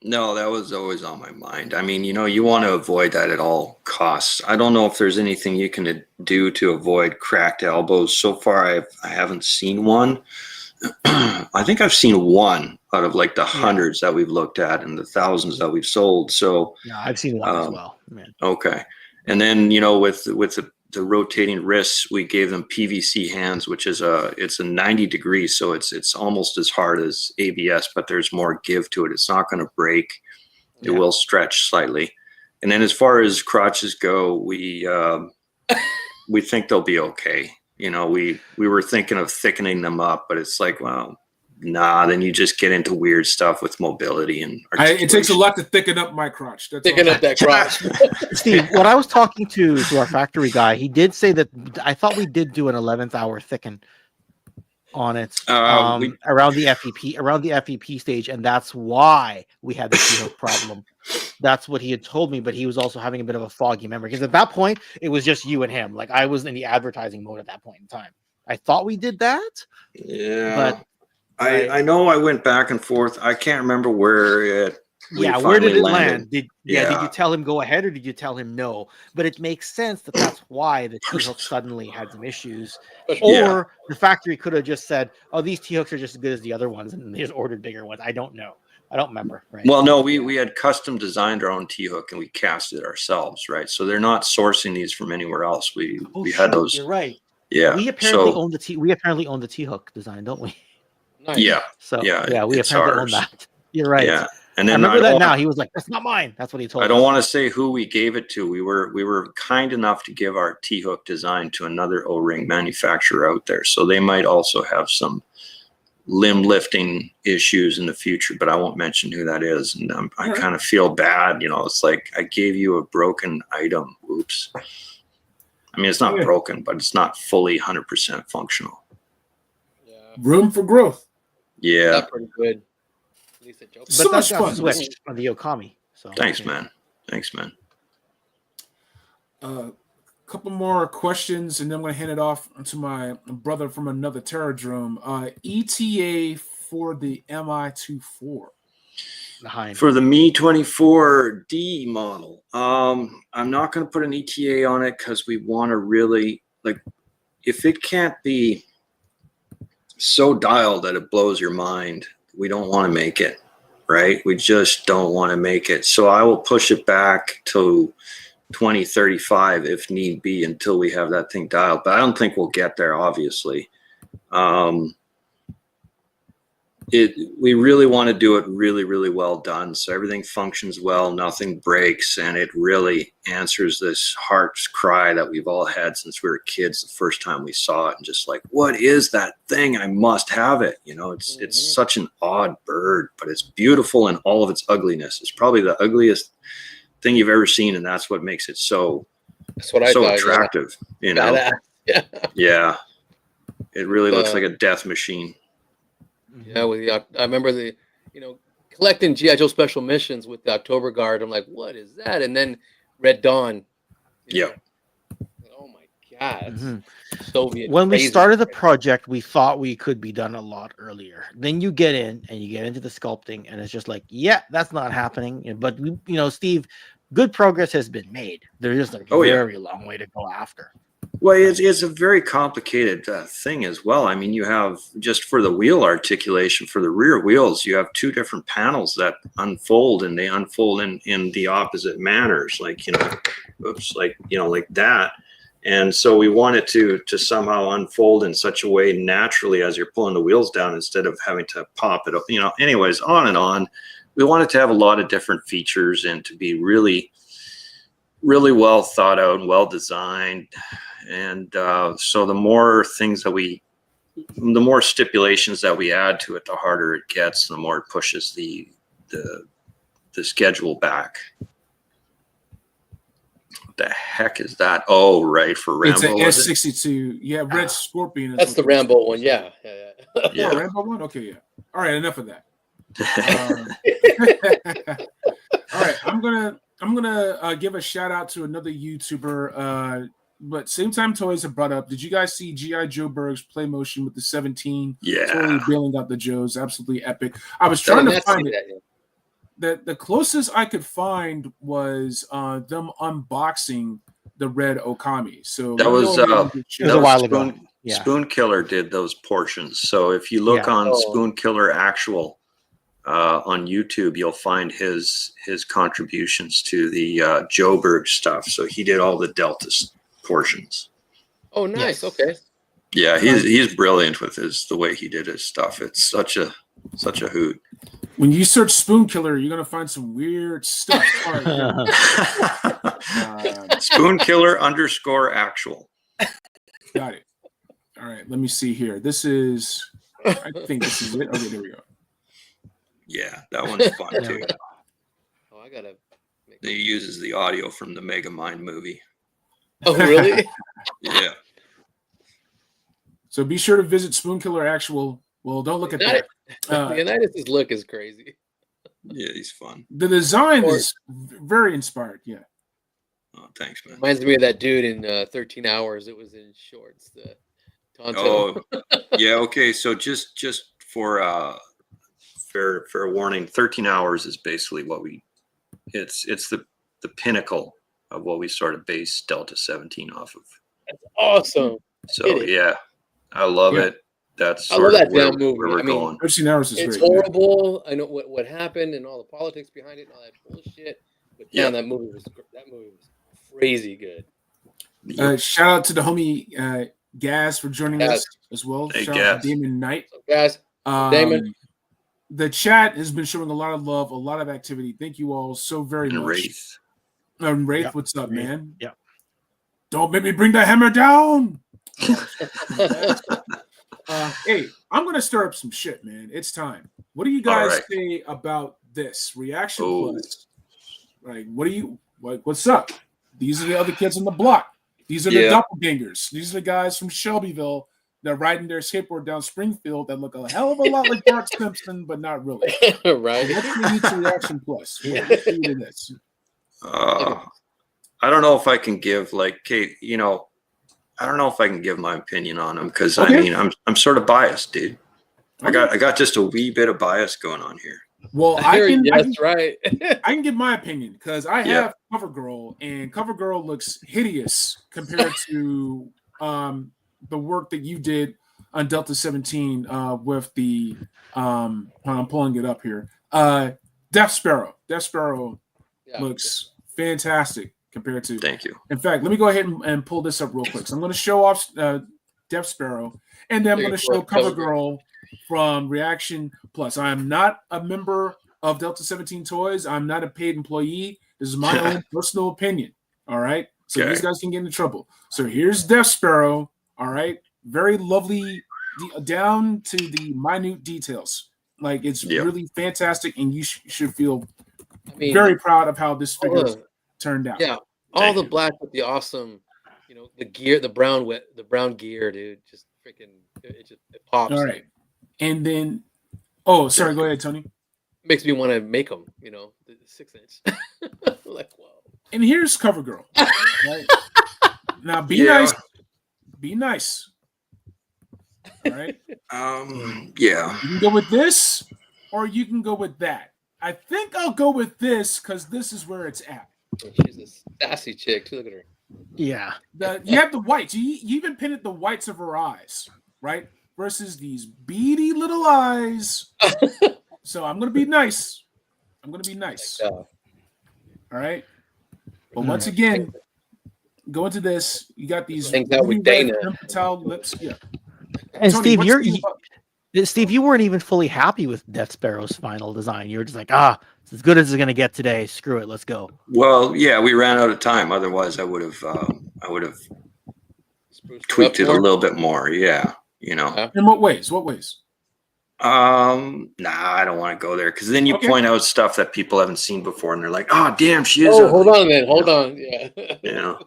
No, that was always on my mind. I mean, you want to avoid that at all costs. I don't know if there's anything you can do to avoid cracked elbows. So far, I haven't seen one. I think I've seen one out of like the hundreds that we've looked at and the thousands that we've sold. So yeah, I've seen one as well. Man. Okay. And then, with the rotating wrists, we gave them PVC hands, which is it's a 90 degrees. So it's almost as hard as ABS, but there's more give to it. It's not going to break. It will stretch slightly. And then as far as crotches go, we think they'll be okay. We were thinking of thickening them up, but it's like, well, nah, then you just get into weird stuff with mobility and it takes a lot to thicken up my crotch. Thicken up that crotch. Steve, when I was talking to our factory guy, he did say that I thought we did do an 11th hour thicken on it around the FEP stage, and that's why we had the T-hook problem. That's what he had told me, but he was also having a bit of a foggy memory because at that point it was just you and him. Like I was in the advertising mode at that point in time. I thought we did that. Yeah. But I know I went back and forth. I can't remember where it. Where did it land? Did you tell him go ahead or did you tell him no? But it makes sense that's why the T-hook suddenly had some issues. Or the factory could have just said, "Oh, these T-hooks are just as good as the other ones," and they just ordered bigger ones. I don't know. I don't remember. Right? Well, no, we had custom designed our own T-hook and we cast it ourselves, right? So they're not sourcing these from anywhere else. We had those. You're right. Yeah. We apparently own the T-hook design, don't we? Nice. Yeah. So we apparently own that. You're right. Yeah. And then I remember that now. He was like, "That's not mine." That's what he told me. I don't want to say who we gave it to. We were kind enough to give our T-hook design to another O-ring manufacturer out there. So they might also have some limb lifting issues in the future, but I won't mention who that is. And I kind of feel bad. It's like I gave you a broken item. Oops. I mean, it's not broken, but it's not fully 100% functional. Yeah. Room for growth. Yeah. That's pretty good. At least it jokes. So much fun. Switched on the Okami. So Thanks, man. Couple more questions, and then I'm going to hand it off to my brother from another Terrordrome. ETA for the MI24. For the Mi-24D model, I'm not going to put an ETA on it because we want to really, if it can't be so dialed that it blows your mind, we don't want to make it, right? We just don't want to make it. So I will push it back to 2035 if need be until we have that thing dialed. But I don't think we'll get there, obviously. We really want to do it really, really well done. So everything functions well, nothing breaks, and it really answers this heart's cry that we've all had since we were kids the first time we saw it, and just like, what is that thing? I must have it. It's such an odd bird, but it's beautiful in all of its ugliness. It's probably the ugliest thing you've ever seen, and that's what makes it so attractive. Yeah. It really looks like a death machine. Yeah, I remember collecting G.I. Joe special missions with the October Guard. I'm like, what is that? And then Red Dawn. Yeah. Oh my God. Soviet. When we started the project, we thought we could be done a lot earlier. Then you get in and you get into the sculpting, and it's just like, yeah, that's not happening. But Steve, good progress has been made. There's just a very long way to go after. Well, it's a very complicated thing as well. I mean, you have just for the wheel articulation for the rear wheels, you have two different panels that unfold, and they unfold in the opposite manners, like, you know, like that. And so we want it to somehow unfold in such a way naturally as you're pulling the wheels down instead of having to pop it up, you know. Anyways, on and on. We want it to have a lot of different features and to be really, really well thought out and well designed. And so the more stipulations that we add to it, the harder it gets, the more it pushes the schedule back. What the heck is that? Oh, right, for Rambo. It's an S62. Yeah, Red Scorpion. That's the Rambo one. Yeah. Yeah, Rambo one. Okay, yeah. All right, enough of that. All right, I'm gonna give a shout out to another YouTuber. But Same Time Toys have brought up. Did you guys see G.I. Joe Berg's play motion with the 17? Yeah, totally bailing out the Joes. Absolutely epic. I was trying to find it. The closest I could find was them unboxing the red Okami. So that was a while ago. Spoon Killer did those portions. So if you look on Spoon Killer Actual on YouTube, you'll find his contributions to the Joburg stuff. So he did all the Delta portions. Oh, nice. Okay. Yeah, he's brilliant with the way he did his stuff. It's such a hoot. When you search Spoon Killer, you're gonna find some weird stuff. Spoon Killer _ Actual. Got it. All right, let me see here. I think this is it. Okay, there we go. Yeah, that one's fun too. Oh, I gotta. He uses the audio from the Megamind movie. Oh, really? Yeah. So be sure to visit Spoon Killer Actual. Well, don't look at that. Leonidas' look is crazy. Yeah, he's fun. The design is very inspired. Yeah. Oh, thanks, man. Reminds me of that dude in 13 Hours. It was in shorts. The Tonto. Oh, yeah. Okay, so just for fair warning, 13 Hours is basically what it's the pinnacle of what we sort of base Delta-17 off of. That's awesome. So yeah, I love it. That's I love that where, damn movie. where we're going. 13 Hours is it's great, horrible. I know what happened and all the politics behind it and all that bullshit. But man, that movie was crazy good. Shout out to the homie Gaz for joining us as well. Hey, shout Gaz. out to Damon Knight. Guys, Damon. The chat has been showing a lot of love, a lot of activity. Thank you all so very much. Wraith. Wraith, what's up, man? Yeah. Don't make me bring the hammer down. Hey, I'm gonna stir up some shit, man. It's time. What do you guys say about this reaction plus? Like, what's up? These are the other kids on the block. These are the doppelgangers. These are the guys from Shelbyville that are riding their skateboard down Springfield that look a hell of a lot like Bart Simpson, but not really. Right. So what's the need to reaction plus? What do you think of this? I don't know if I can give I don't know if I can give my opinion on them because I mean I'm sort of biased, dude. I got just a wee bit of bias going on here. Well, that's right. I can give my opinion because I have CoverGirl, and CoverGirl looks hideous compared to the work that you did on Delta-17 with the I'm pulling it up here. Death Sparrow. Death Sparrow looks fantastic compared to. Thank you. In fact, let me go ahead and pull this up real quick. So I'm going to show off Death Sparrow, and then I'm going to show CoverGirl from Reaction Plus. I am not a member of Delta-17 Toys. I'm not a paid employee. This is my own personal opinion. All right. So these guys can get into trouble. So here's Death Sparrow. All right. Very lovely, down to the minute details. Like, it's really fantastic, and you should feel very proud of how this figure turned out. Yeah. All the black with the awesome, the gear, the brown gear, dude. Just freaking, it pops. All right. And then, go ahead, Tony. Makes me want to make them, the 6-inch. Like, whoa. And here's CoverGirl. Right? Now, be nice. Be nice. All right. Yeah. You can go with this, or you can go with that. I think I'll go with this because this is where it's at. She's a sassy chick too. Look at her. Yeah. You have the whites. You even painted the whites of her eyes, right? Versus these beady little eyes. So I'm gonna be nice. All right. But once again, go into this. You got these Hangs out with Dana. lips. Yeah. And Tony, Steve, Steve, you weren't even fully happy with Death Sparrow's final design. You were just like, it's as good as it's gonna get today. Screw it, let's go. Well, yeah, we ran out of time. Otherwise, I would have tweaked it a little bit more. Yeah, you know. In what ways? Nah, I don't want to go there because then you point out stuff that people haven't seen before, and they're like, "Oh, damn, she is." Hold on a minute. Hold on. Yeah. You know.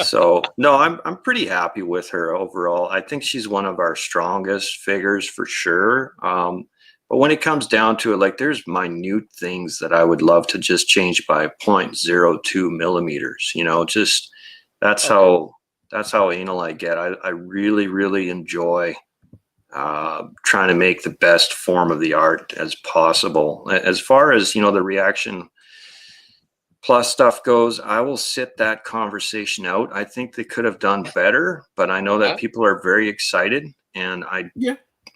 So no, I'm pretty happy with her overall. I think she's one of our strongest figures for sure. But when it comes down to it, like there's minute things that I would love to just change by 0.02 millimeters. You know, just that's how anal I get. I really, really enjoy trying to make the best form of the art as possible. As far as, the Reaction Plus stuff goes, I will sit that conversation out. I think they could have done better, but I know that people are very excited, and I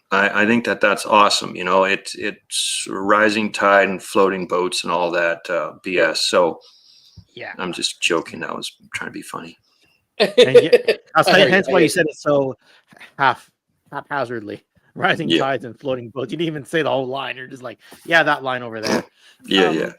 think that that's awesome. It's rising tide and floating boats and all that BS. So yeah, I'm just joking. I was trying to be funny. Hence why you said it so haphazardly. Rising tides and floating boats. You didn't even say the whole line. You're just like, yeah, that line over there. Yeah.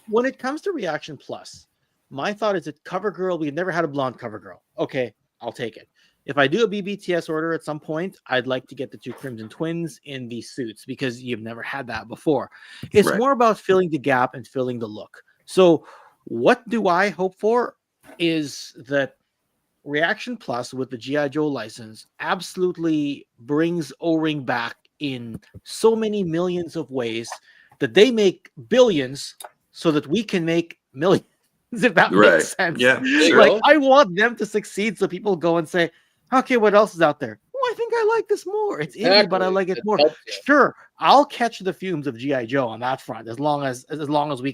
When it comes to Reaction Plus, my thought is that CoverGirl, we've never had a blonde CoverGirl. Okay, I'll take it. If I do a BBTS order at some point, I'd like to get the two Crimson Twins in these suits because you've never had that before. It's more about filling the gap and filling the look. So what do I hope for is that Reaction Plus with the G.I. Joe license absolutely brings O-Ring back in so many millions of ways that they make billions so that we can make millions, if that makes sense. Yeah, sure. Like, I want them to succeed so people go and say, okay, what else is out there? Oh, I think I like this more. It's indie, but I like it more. Sure, I'll catch the fumes of G.I. Joe on that front as long as we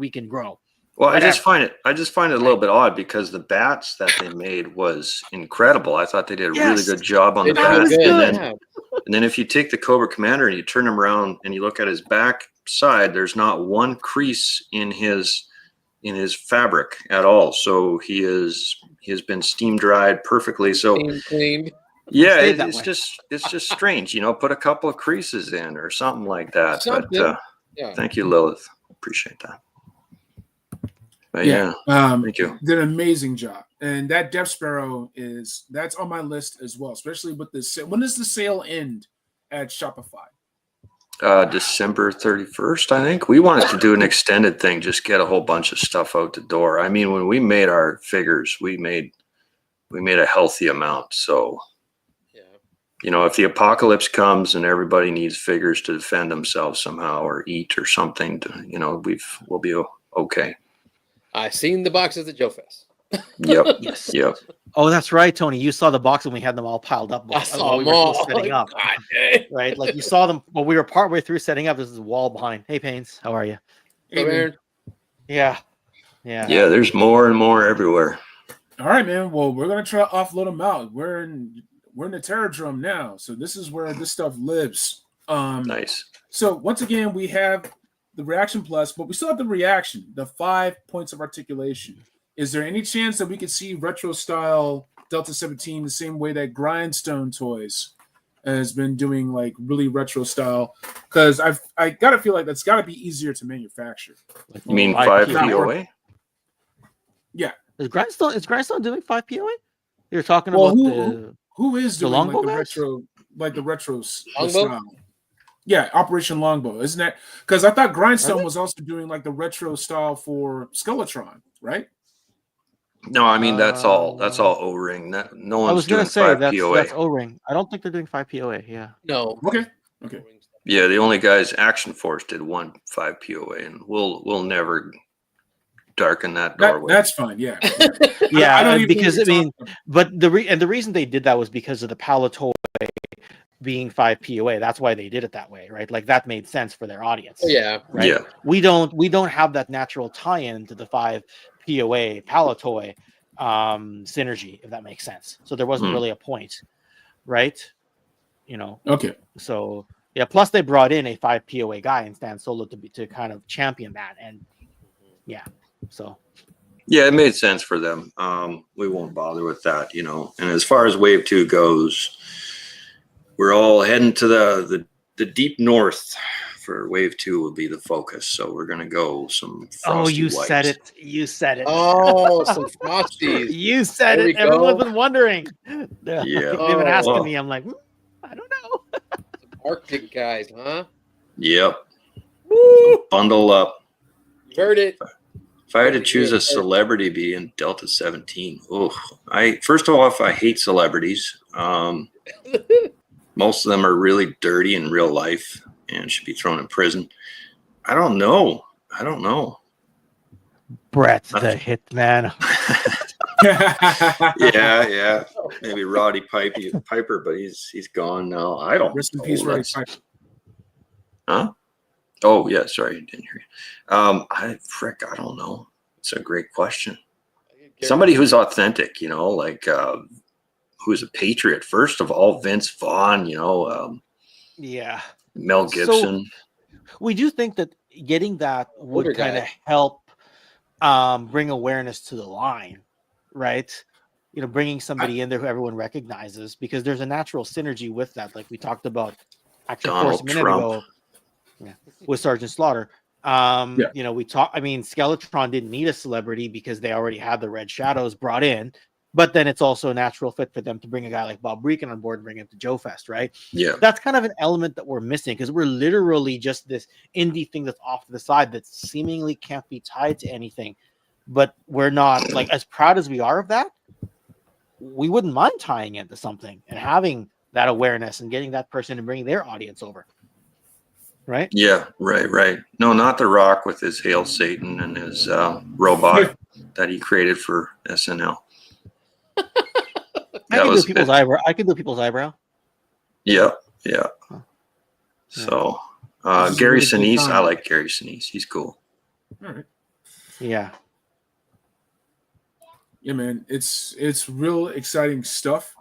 can grow. Well, I just find it a little bit odd because the bats that they made was incredible. I thought they did a really good job on the bats. And then if you take the Cobra Commander and you turn him around and you look at his back side, there's not one crease in his fabric at all. So he has been steam dried perfectly. So cleaned. Yeah, it's just strange, put a couple of creases in or something like that. But thank you, Lilith. Appreciate that. But thank you. Did an amazing job. And that Death Sparrow that's on my list as well, especially with this. When does the sale end at Shopify? December 31st, I think. We wanted to do an extended thing, just get a whole bunch of stuff out the door. I mean, when we made our figures, we made a healthy amount. So, if the apocalypse comes and everybody needs figures to defend themselves somehow or eat or something, we'll be okay. I seen the boxes at Joe Fest. Yep. Yes. Yep. Oh, that's right, Tony. You saw the box when we had them all piled up. I saw them all setting up. Right? Like you saw them when we were partway through setting up. This is a wall behind. Hey, Pains, how are you? Hey, yeah. Yeah, there's more and more everywhere. All right, man. Well, we're gonna try to offload them out. We're in the Terrordrome now, so this is where this stuff lives. Nice. So once again, we have the Reaction Plus, but we still have the Reaction, the 5 points of articulation. Is there any chance that we could see retro style Delta-17 the same way that Grindstone Toys has been doing, like really retro style? Because I gotta feel like that's gotta be easier to manufacture. You mean 5 POA? Yeah. Is Grindstone doing 5 POA? You're talking about who is doing like the retro style? Yeah, Operation Longbow, isn't that? Because I thought Grindstone was also doing like the retro style for Skeletron, right? No, I mean that's all O-ring. No one's I was gonna doing say 5 that's POA. O-ring. I don't think they're doing 5 POA. Yeah. No. Okay. Yeah, the only guys Action Force did 5 POA, and we'll never darken that doorway. That's fine. Yeah. Yeah, because but the reason they did that was because of the Palatoy being 5 POA. That's why they did it that way, right? Like that made sense for their audience. Oh, yeah. Right. Yeah. We don't have that natural tie-in to the 5 POA Palatoy synergy, if that makes sense. So there wasn't really a point, right? You know. Okay. So yeah. Plus they brought in a 5 POA guy in Stan Solo to kind of champion that, and yeah. So. Yeah, it made sense for them. We won't bother with that, you know. And as far as Wave 2 goes, we're all heading to the deep north for Wave 2 will be the focus. So we're going to go some frosty you whites. said it. You said it. Oh, some frosties. You said There it. we Everyone's go. been wondering. Yeah. They've been asking well. me. I'm like, I don't know. Some Arctic guys, huh? Yep. Woo! Bundle up. You heard it. If I had to choose a celebrity to be in Delta-17, first of all, if I hate celebrities, most of them are really dirty in real life and should be thrown in prison. I don't know. Brett the Hitman. Yeah. Maybe Roddy Piper, but he's gone now. I don't. Rest in peace, Roddy Piper. Huh? Oh yeah, sorry, I didn't hear you. I don't know. It's a great question. Somebody who's authentic, you know, like who's a patriot. First of all, Vince Vaughn, you know, Yeah. Mel Gibson. So we do think that getting that would Older kind of guy. help bring awareness to the line, right? You know, bringing somebody in there who everyone recognizes, because there's a natural synergy with that, like we talked about actually of course, a minute ago with Sergeant Slaughter. You know, Skeletron didn't need a celebrity because they already had the Red Shadows brought in, but then it's also a natural fit for them to bring a guy like Bob Breakin on board and bring him to Joe Fest, right? Yeah. That's kind of an element that we're missing, because we're literally just this indie thing that's off to the side that seemingly can't be tied to anything, but we're not, like, as proud as we are of that, we wouldn't mind tying into something and having that awareness and getting that person and bringing their audience over. Right? Yeah, right. No, not The Rock with his Hail Satan and his robot that he created for SNL. I can do people's eyebrow. Yeah. So Gary Sinise, I like Gary Sinise. He's cool. All right. Yeah. Yeah, man. It's real exciting stuff.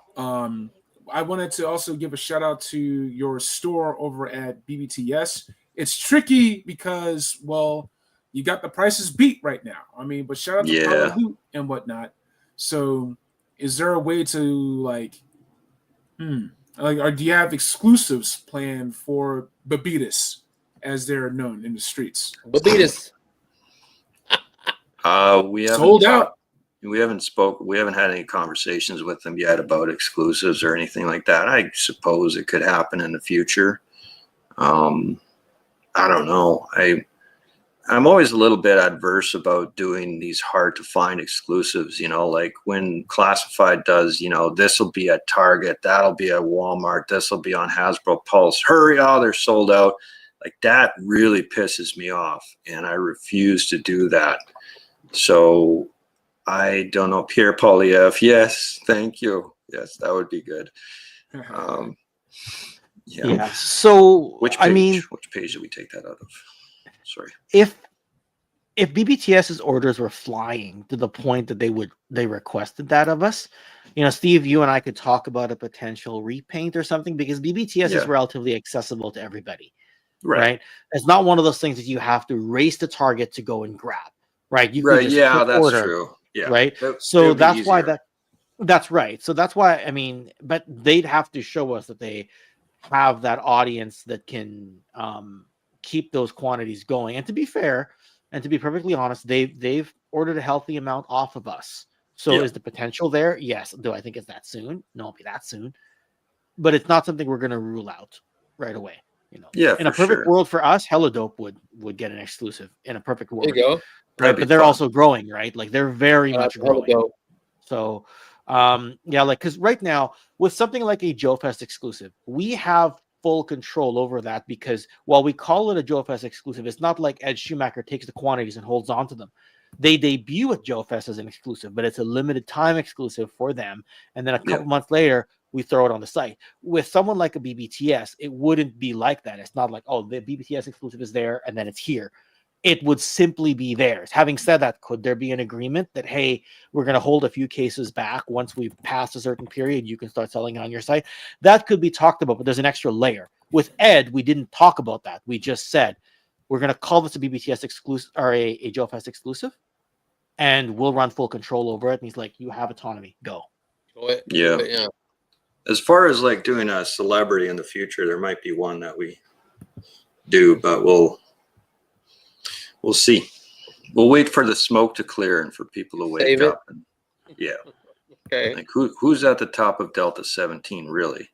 I wanted to also give a shout out to your store over at BBTS. It's tricky because, well, you got the prices beat right now. I mean, but shout out to Paula Hoot and whatnot. So, is there a way to or do you have exclusives planned for Babitas, as they're known in the streets? Babitas. We haven't sold out. We haven't had any conversations with them yet about exclusives or anything like that. I suppose it could happen in the future. I don't know. I'm always a little bit adverse about doing these hard to find exclusives, you know, like when Classified does, you know, this will be at Target, that'll be at Walmart, this will be on Hasbro Pulse. Hurry, they're sold out. Like that really pisses me off, and I refuse to do that. So I don't know, Pierre Polyev. Yes, thank you. Yes, that would be good. Yeah. So which page did we take that out of? Sorry. If BBTS's orders were flying to the point that they requested that of us, you know, Steve, you and I could talk about a potential repaint or something, because BBTS is relatively accessible to everybody. Right. It's not one of those things that you have to race to Target to go and grab. Right. You right. Yeah, that's true. Yeah. Right. So that's why that's right. So that's why, I mean, but they'd have to show us that they have that audience that can keep those quantities going. And to be fair, and to be perfectly honest, they've ordered a healthy amount off of us. So is the potential there? Yes. Do I think it's that soon? No, it'll be that soon. But it's not something we're going to rule out right away. You know, in a perfect world for us, Hella Dope would get an exclusive in a perfect world. There you go. Right, but they're also growing, right? Like they're very much growing. So, because right now with something like a Joe Fest exclusive, we have full control over that, because while we call it a Joe Fest exclusive, it's not like Ed Schumacher takes the quantities and holds on to them. They debut at Joe Fest as an exclusive, but it's a limited time exclusive for them. And then a couple months later, we throw it on the site. With someone like a BBTS, it wouldn't be like that. It's not like, oh, the BBTS exclusive is there and then it's here. It would simply be theirs. Having said that, could there be an agreement that, hey, we're going to hold a few cases back once we've passed a certain period, you can start selling it on your site? That could be talked about, but there's an extra layer. With Ed, we didn't talk about that. We just said, we're going to call this a BBTS exclusive or a Joe Fest exclusive, and we'll run full control over it. And he's like, you have autonomy, go. Yeah. As far as like doing a celebrity in the future, there might be one that we do, but we'll see. We'll wait for the smoke to clear and for people to wake up. And, yeah. Okay. Like who's at the top of Delta-17 really?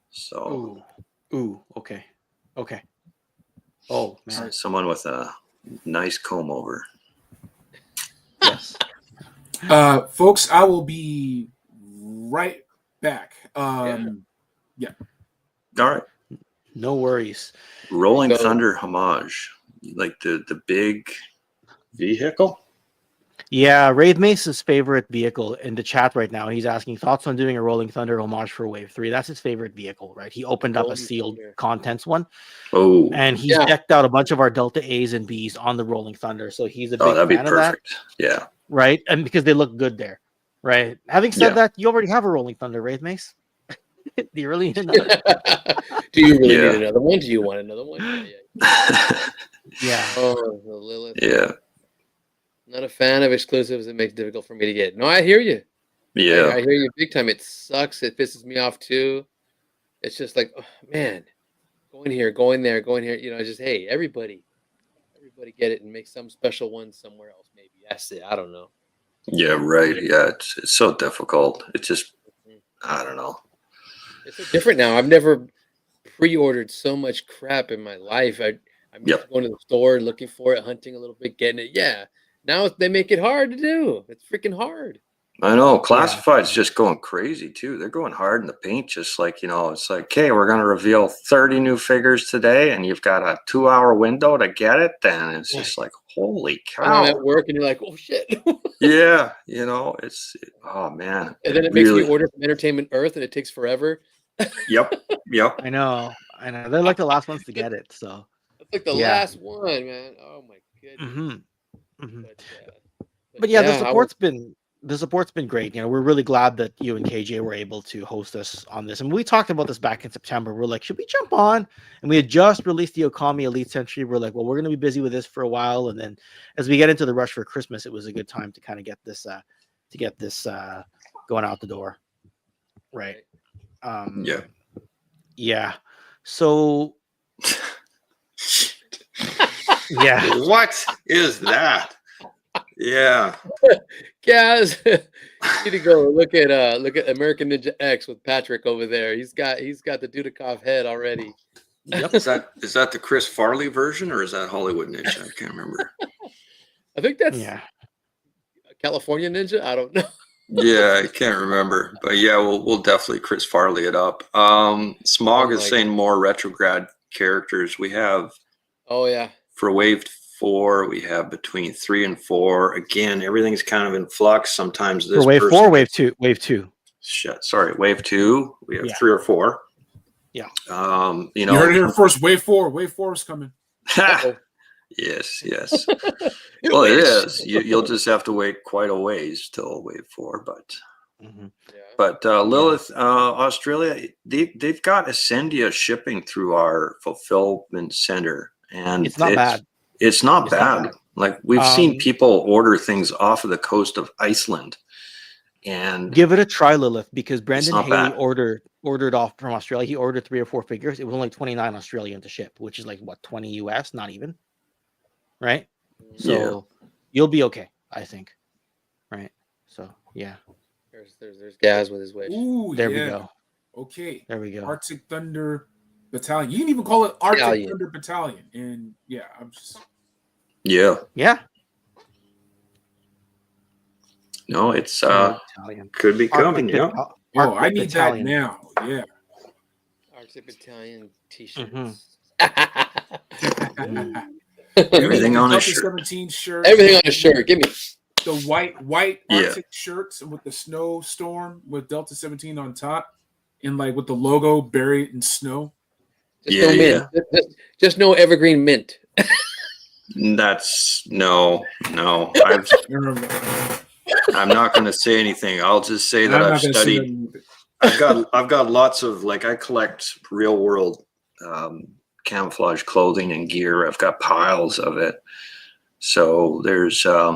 So. Ooh. Okay. Oh man. Someone with a nice comb over. Yes. Folks, I will be right back. Yeah. All right. No worries. Rolling Thunder homage. Like the big vehicle? Yeah, Wraith Mace's favorite vehicle in the chat right now. He's asking thoughts on doing a Rolling Thunder homage for Wave 3. That's his favorite vehicle, right? He opened up a sealed contents one. Oh. And he's decked out a bunch of our Delta A's and B's on the Rolling Thunder. So he's a big that'd fan be of that. Yeah. Right? And because they look good there. Right? Having said that, you already have a Rolling Thunder, Wraith Mace. Do you really need another? Do you really need another one? Do you want another one? Yeah. Oh, the Lilith. Yeah. Not a fan of exclusives. It makes it difficult for me to get. No, I hear you. Yeah. I hear you big time. It sucks. It pisses me off too. It's just like, oh, man, going here, going there, going here. You know, just, hey, everybody get it and make some special one somewhere else. Maybe that's it. I don't know. Yeah, right. Yeah, it's so difficult. It's just, I don't know. It's so different now. I've never pre-ordered so much crap in my life. I'm going to the store, looking for it, hunting a little bit, getting it. Yeah. Now they make it hard to do. It's freaking hard. I know. Classified's just going crazy too. They're going hard in the paint, just like, you know, it's like, okay, we're going to reveal 30 new figures today, and you've got a 2-hour window to get it. Then it's just like, holy cow. I'm at work, and you're like, oh shit. Yeah, you know, oh man. And then it makes me order from Entertainment Earth, and it takes forever. Yep. I know. They're like the last ones to get it. So it's like the last one, man. Oh my goodness. But yeah, the support's been great. You know, we're really glad that you and KJ were able to host us on this. And we talked about this back in September. We're like, should we jump on? And we had just released the 𝐜𝐭𝐢𝐬 Elite Century. We're like, well, we're going to be busy with this for a while. And then as we get into the rush for Christmas, it was a good time to kind of get this going out the door. Right. Yeah. So yeah. What is that? Yeah. Guys, you need to go look at American Ninja X with Patrick over there. He's got the Dudikoff head already. Yep. Is that the Chris Farley version, or is that Hollywood Ninja? I can't remember. I think that's California Ninja. I don't know. Yeah, I can't remember, but yeah, we'll definitely Chris Farley it up. Smog is saying more retrograde characters. We have for Wave 4, we have between 3 and 4. Again, everything's kind of in flux. Sometimes this for Wave 4, Wave 2. Shit, sorry, Wave 2. We have 3 or 4. Yeah. You heard it here first. Wave 4. Wave 4 is coming. Yes. Well, it is. You'll just have to wait quite a ways till Wave 4, but Lilith, Australia, they've got Ascendia shipping through our fulfillment center, and it's not bad. It's not bad. Like we've seen people order things off of the coast of Iceland, and give it a try, Lilith, because Brendan Haley ordered off from Australia. He ordered 3 or 4 figures. It was only 29 Australian to ship, which is like what, 20 US, not even. Right? So you'll be okay, I think. Right? So yeah. There's Gaz with his wish. Ooh, there we go. Okay. There we go. Arctic Thunder Battalion. You can even call it Arctic Thunder Battalion. And I'm just Yeah. No, it's could be coming. I need that now. Yeah. Arctic Battalion t-shirts. Everything on a shirt. 17 shirt. Everything on a shirt. Give me. the white Yeah. Arctic shirts with the snowstorm with Delta-17 on top, and like with the logo buried in snow. Just no mint. Just no evergreen mint. That's no. I'm not going to say anything. I'll just say that I've studied. I've got lots of, like, I collect real world camouflage clothing and gear. I've got piles of it. So there's I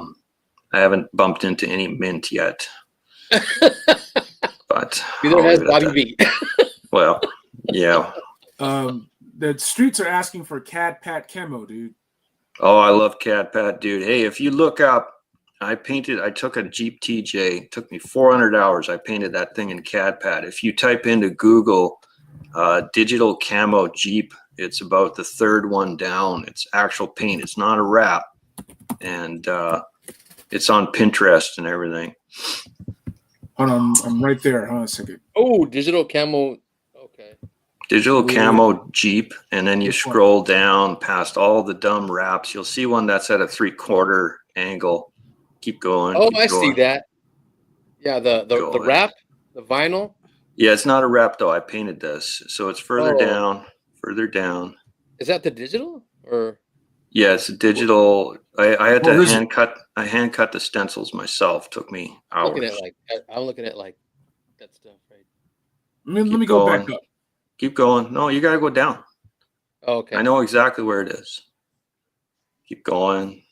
haven't bumped into any mint yet. But neither has Bobby B. Well, yeah. The streets are asking for Cad Pat camo, dude. Oh, I love Cad Pat, dude. Hey, if you look up, I took a Jeep TJ. It took me 400 hours. I painted that thing in Cad Pat. If you type into Google digital camo Jeep, it's about the third one down. It's actual paint. It's not a wrap. And it's on Pinterest and everything. Hold on, I'm right there. Hold on a second. Oh, digital camo. Okay. Digital camo Jeep, and then you scroll down past all the dumb wraps. You'll see one that's at a 3/4 angle. Keep going. Oh, keep I going. see that. Yeah, the wrap, the vinyl. Yeah, it's not a wrap though. I painted this, so it's further down. Further down. Is that the digital or? Yeah, it's a digital. I had to hand cut. I hand cut the stencils myself. Took me hours. I'm looking at like that stuff, right? Let me go back up. Keep going. No, you gotta go down. Oh, okay. I know exactly where it is. Keep going.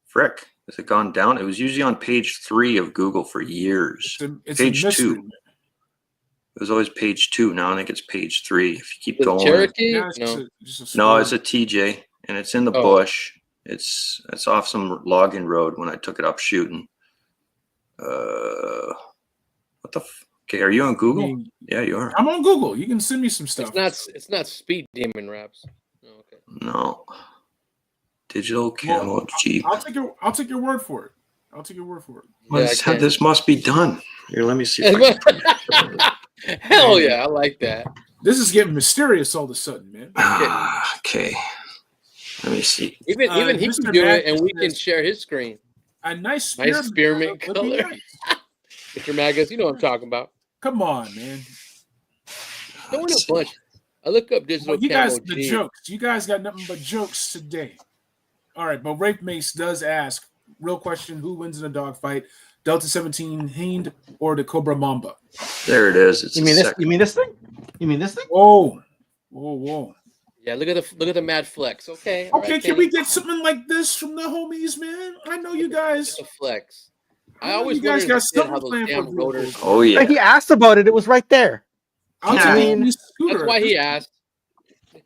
Frick, has it gone down? It was usually on page 3 of Google for years. It's page a mystery, 2. Man. It was always page 2. Now I think it's page 3. If you keep the going. Cherokee? No, it's a TJ, and it's in the bush. It's off some logging road when I took it up shooting. What the? Okay, are you on Google? Yeah, you are. I'm on Google. You can send me some stuff. It's not Speed Demon wraps. Oh, okay. No. Digital camo Jeep. I'll take your word for it. I'll take your word for it. Yeah, this must be done. Here, let me see. Hell yeah, I like that. This is getting mysterious all of a sudden, man. Okay. Let me see. Even he can do it, and we can share his screen. A nice spearmint color. Mr. Magus, you know what I'm talking about. Come on, man. Don't want a bunch. I look up digital you camo guys, the jokes. You guys got nothing but jokes today. All right, but Rape Mace does ask, real question, who wins in a dogfight? Delta-17 Hind or the Cobra Mamba? There it is. You mean this thing? You mean this thing? Whoa. Yeah, look at the mad flex. Okay. Okay, can we get something like this from the homies, man? I know you guys. The flex. I always you guys got something planned for rotors. Oh yeah. He asked about it. It was right there. That's why he asked.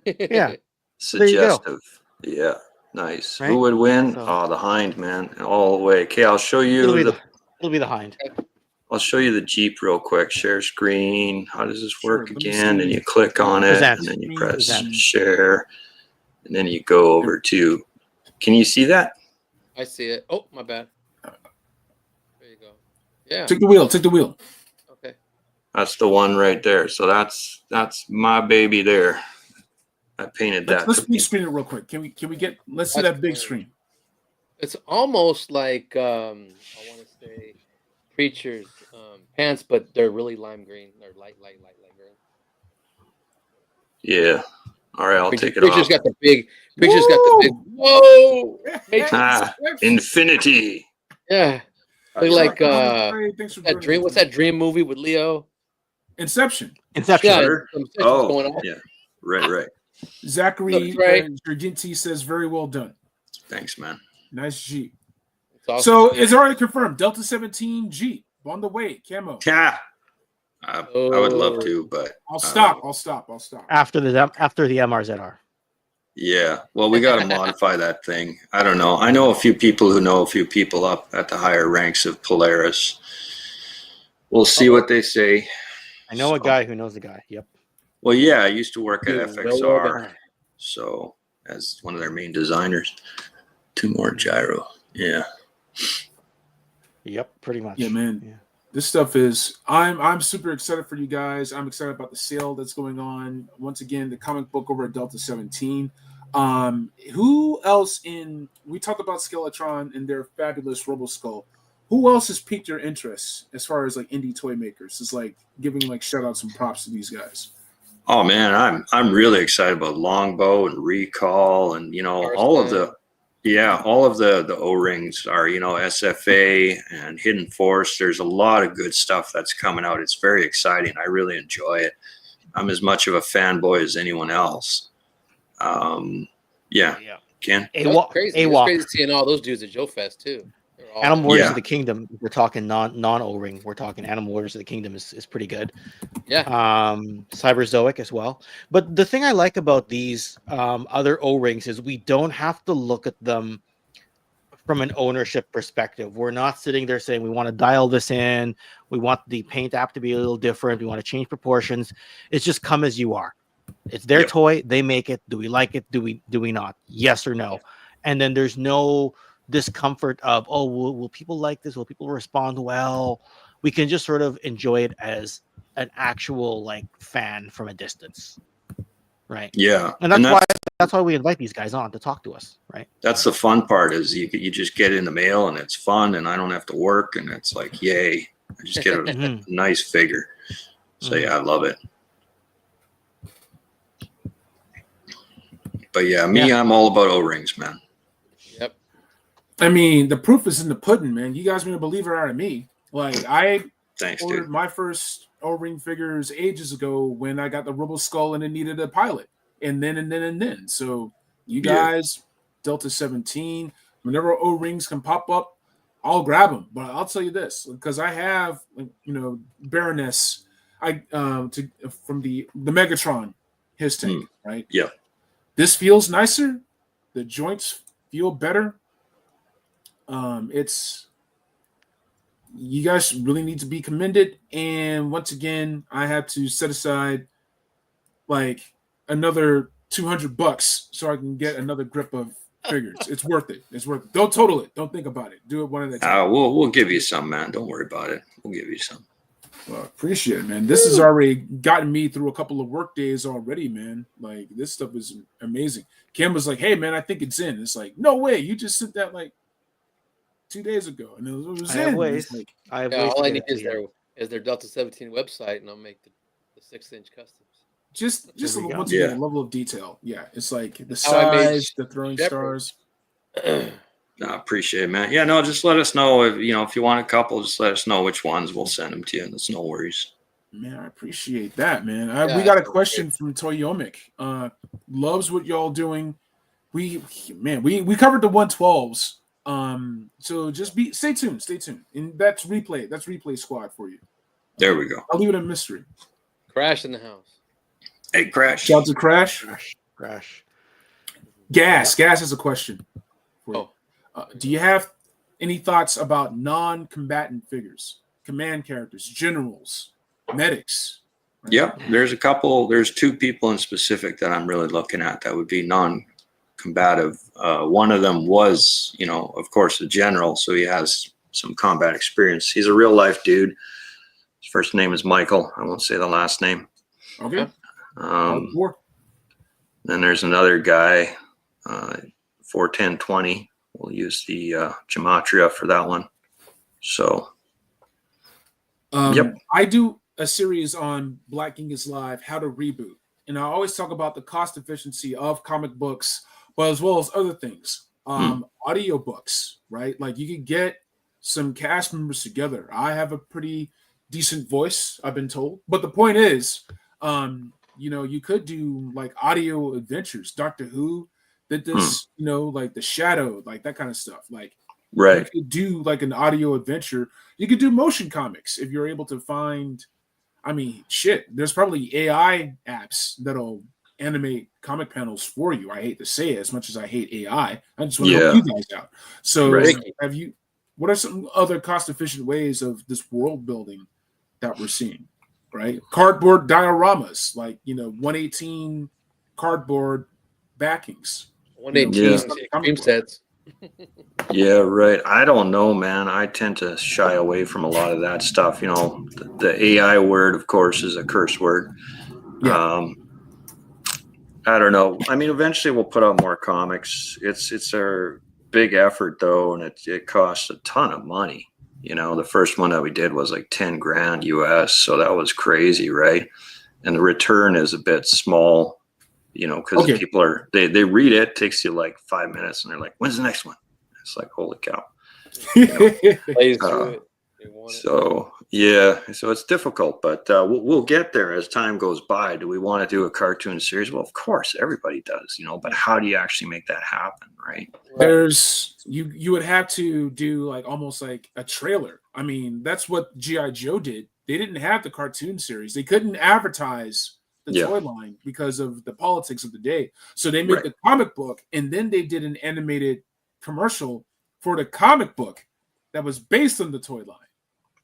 Yeah. Suggestive. Yeah. Nice. Right? Who would win? So, the Hind, man, all the way. Okay, I'll show you it'll be the Hind. I'll show you the Jeep real quick. Share screen. How does this work again? And you click on it, and then you press share, and then you go over to. Can you see that? I see it. Oh, my bad. There you go. Yeah. Take the wheel. Okay. That's the one right there. So that's my baby there. I painted that. Let's big screen it real quick. Can we get? Let's see that big screen. It's almost like I want to say Preacher's pants, but they're really lime green. They're light green. Yeah. All right, I'll take it Preacher's off. got the big. Preacher's got the big. Whoa! Infinity. Yeah. Like that dream. What's that dream movie with Leo? Inception. Yeah, going on. Yeah. Right. Zachary Gerginti says, very well done. Thanks, man. Nice Jeep. Awesome. So it's already confirmed. Delta-17 Jeep on the way. Camo. Yeah. I would love to, but I'll stop. After the MRZR. Yeah. Well, we got to modify that thing. I don't know. I know a few people who know a few people up at the higher ranks of Polaris. We'll see what they say. I know a guy who knows a guy. Yep. Well, yeah, I used to work at FXR, so as one of their main designers. 2 more gyro. Yeah. Yep, pretty much. Yeah, man. Yeah. This stuff is I'm super excited for you guys. I'm excited about the sale that's going on. Once again, the comic book over at Delta-17. Who else we talked about Skeletron and their fabulous Robo Skull. Who else has piqued your interest as far as like indie toy makers? It's like giving like shout outs and props to these guys. Oh man, I'm really excited about Longbow and Recall, and all of the O-rings are SFA and Hidden Force. There's a lot of good stuff that's coming out. It's very exciting. I really enjoy it. I'm as much of a fanboy as anyone else. Yeah. Ken? It's crazy seeing all those dudes at Joe Fest too. Animal Warriors of the Kingdom. We're talking non O-ring. We're talking Animal Warriors of the Kingdom is pretty good. Yeah. Cyberzoic as well. But the thing I like about these other O-rings is we don't have to look at them from an ownership perspective. We're not sitting there saying we want to dial this in. We want the paint app to be a little different. We want to change proportions. It's just come as you are. It's their toy. They make it. Do we like it? Do we not? Yes or no? And then there's no discomfort of, oh, will people like this? Will people respond well? We can just sort of enjoy it as an actual like fan from a distance, right? Yeah, and that's why we invite these guys on to talk to us, right? That's the fun part, is you just get it in the mail and it's fun, and I don't have to work, and it's like, yay! I just get a nice figure. So yeah, I love it. But yeah, I'm all about O-rings, man. Yep. I mean, the proof is in the pudding, man. You guys made a believer out of me. Like, I ordered my first O-ring figures ages ago when I got the Robo Skull and it needed a pilot. And then. So you guys, Delta-17, whenever O-rings can pop up, I'll grab them. But I'll tell you this, because I have, Baroness, from the Megatron, his tank, right? Yeah. This feels nicer. The joints feel better. You guys really need to be commended. And once again, I have to set aside like another $200 so I can get another grip of figures. It's worth it. It's worth it. Don't total it. Don't think about it. Do it one at a time. We'll give you some, man. Don't worry about it. We'll give you some. Well, appreciate it, man. This has already gotten me through a couple of work days already, man. Like, this stuff is amazing. Kim was like, hey, man, I think it's in. It's like, no way. You just sent that like 2 days ago. And it was in. Like, all I need is their Delta-17 website, and I'll make the 6-inch customs. Just once again, a level of detail. Yeah, it's like the size, the throwing stars. No, I appreciate it, man. Yeah, no, just let us know if you want a couple. Just let us know which ones. We'll send them to you. That's no worries. Man, I appreciate that, man. We got a question from 𝐸-𝐸𝐐𝐸. Loves what y'all doing. We covered the 112s. So just stay tuned. And that's replay squad for you. There we go. I'll leave it a mystery. Crash in the house. Hey, Crash. Shout out to Crash. Gas has a question for you. Do you have any thoughts about non-combatant figures, command characters, generals, medics? Right? Yep, there's a couple. There's two people in specific that I'm really looking at that would be non-combative. One of them was, of course, a general, so he has some combat experience. He's a real-life dude. His first name is Michael. I won't say the last name. Okay. Then there's another guy, 41020. We'll use the gematria for that one. So, I do a series on Black Genghis Live, how to reboot. And I always talk about the cost efficiency of comic books, but as well as other things. Audio books, right? Like, you could get some cast members together. I have a pretty decent voice, I've been told. But the point is, you could do like audio adventures. Doctor Who did this, like The Shadow, like that kind of stuff. Like, right. You could do like an audio adventure. You could do motion comics if you're able to find. I mean, shit. There's probably AI apps that'll animate comic panels for you. I hate to say it, as much as I hate AI. I just want to help you guys out. So, what are some other cost-efficient ways of this world building that we're seeing? Right, cardboard dioramas, like 118 cardboard backings. 118 extreme sets. Yeah, right. I don't know, man. I tend to shy away from a lot of that stuff. The AI word, of course, is a curse word. Yeah. I don't know. I mean, eventually we'll put out more comics. It's a big effort though, and it costs a ton of money. You know, the first one that we did was like 10 grand US, so that was crazy, right? And the return is a bit small, you know, because people are they read it, takes you like 5 minutes, and they're like, "When's the next one?" It's like, holy cow. You know? So yeah, so it's difficult, but we'll get there as time goes by. Do we want to do a cartoon series? Well, of course, everybody does, you know. But how do you actually make that happen, right? There's you would have to do like almost like a trailer. I mean, that's what G.I. Joe did. They didn't have the cartoon series. They couldn't advertise the toy line because of the politics of the day. So they made the comic book, and then they did an animated commercial for the comic book that was based on the toy line.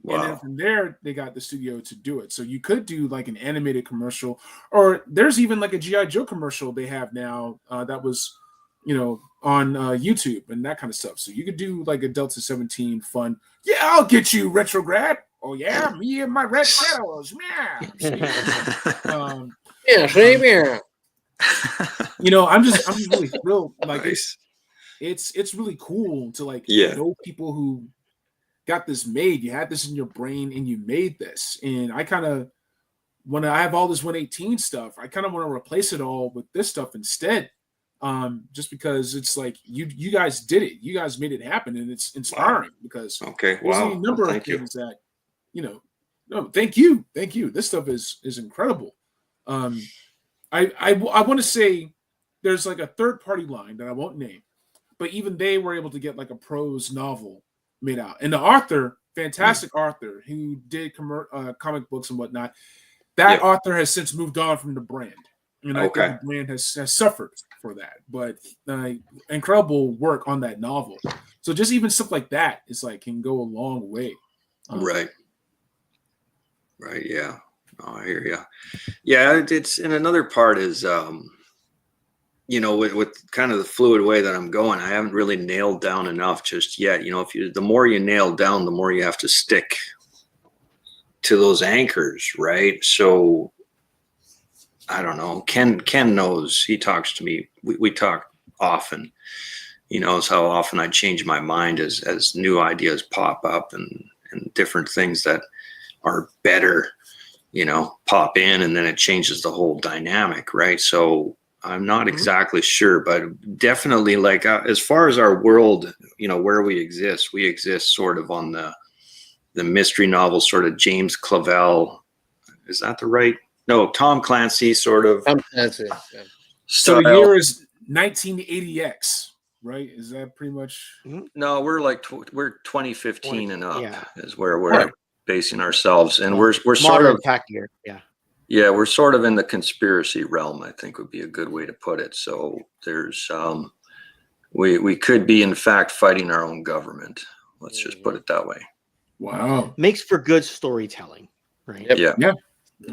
Wow. And then from there, they got the studio to do it. So you could do like an animated commercial, or there's even like a G.I. Joe commercial they have now that was, you know, on YouTube and that kind of stuff. So you could do like a Delta-17 fun. Yeah, I'll get you, Retrograd. Oh yeah, me and my red shadows. Yeah. Yeah, same here. You know, I'm just really thrilled. Like it's really cool to like know people who got this made. You had this in your brain and you made this. And I kind of, when I have all this 118 stuff, I kind of want to replace it all with this stuff instead. Just because it's like you guys did it. You guys made it happen, and it's inspiring because there's a number of things that, you know, no, thank you. This stuff is incredible. I want to say there's like a third party line that I won't name, but even they were able to get like a prose novel made out. And the author, fantastic author who did comic books and whatnot, that author has since moved on from the brand. And I think the brand has suffered for that. But incredible work on that novel. So just even stuff like that is like can go a long way. Right. Yeah. Oh, I hear you. Yeah, it's, and another part is you know, with kind of the fluid way that I'm going, I haven't really nailed down enough just yet. You know, the more you nail down, the more you have to stick to those anchors, right? So I don't know. Ken knows. He talks to me. We talk often. He knows how often I change my mind as new ideas pop up and different things that are better, you know, pop in, and then it changes the whole dynamic, right? So I'm not exactly sure, but definitely like as far as our world, you know, where we exist sort of on the mystery novel, sort of James Clavell. Is that the right? No, Tom Clancy sort of. Tom Clancy. Yeah. So the year is 1980X, right? Is that pretty much? No, we're like we're 2015 and up is where we're basing ourselves, and we're sort of year. Yeah, we're sort of in the conspiracy realm, I think would be a good way to put it. So there's we could be in fact fighting our own government. Let's just put it that way. Wow. Makes for good storytelling, right? Yep. Yeah.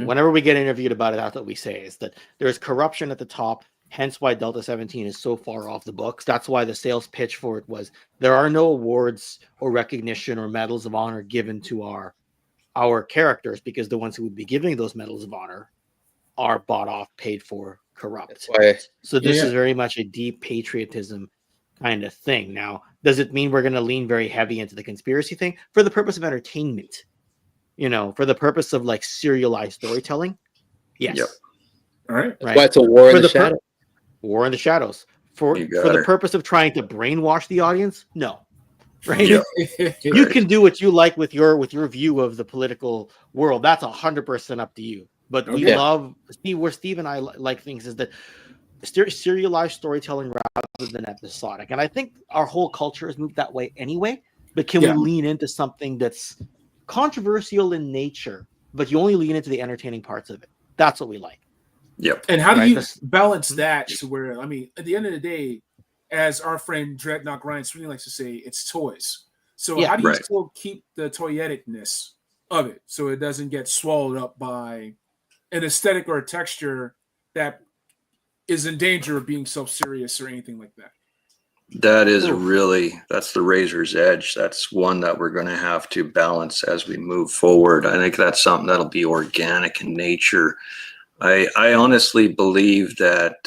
Whenever we get interviewed about it, that's what we say, is that there's corruption at the top, hence why Delta-17 is so far off the books. That's why the sales pitch for it was there are no awards or recognition or medals of honor given to our characters, because the ones who would be giving those medals of honor are bought off, paid for, corrupt. So this is very much a deep patriotism kind of thing. Now, does it mean we're going to lean very heavy into the conspiracy thing for the purpose of entertainment? You know, for the purpose of like serialized storytelling? Yes. Yep. All right. That's why it's a war in the shadows. War in the shadows. For the purpose of trying to brainwash the audience? No. Right? You can do what you like with your view of the political world. That's 100% up to you. But we love, where Steve and I like things is that serialized storytelling rather than episodic. And I think our whole culture has moved that way anyway. But can we lean into something that's controversial in nature, but you only lean into the entertaining parts of it? That's what we like. Yep. And how do you balance that to where, I mean, at the end of the day, as our friend Dreadnought Ryan Sweeney likes to say, it's toys. So how do you still keep the toyeticness of it so it doesn't get swallowed up by an aesthetic or a texture that is in danger of being self-serious or anything like that? That is that's the razor's edge. That's one that we're going to have to balance as we move forward. I think that's something that'll be organic in nature. I honestly believe that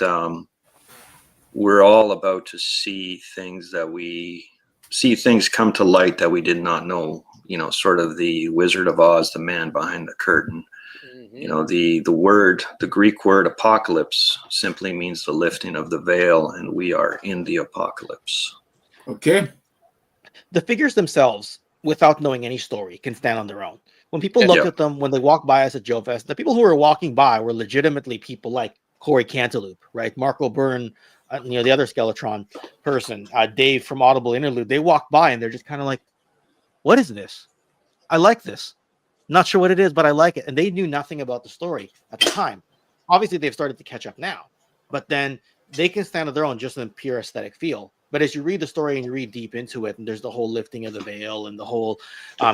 we're all about to see things come to light that we did not know. You know, sort of the Wizard of Oz, the man behind the curtain. You know, the Greek word apocalypse simply means the lifting of the veil, and we are in the apocalypse. Okay. The figures themselves, without knowing any story, can stand on their own. When people look at them, when they walk by us at Joe Fest, the people who were walking by were legitimately people like 𝐜𝐭�𝐤𝐬, right? Marco Byrne, the other Skeletron person, Dave from Audible Interlude. They walk by and they're just kind of like, what is this? I like this. Not sure what it is, but I like it. And they knew nothing about the story at the time. Obviously, they've started to catch up now, but then they can stand on their own just in pure aesthetic feel. But as you read the story and you read deep into it, and there's the whole lifting of the veil and the whole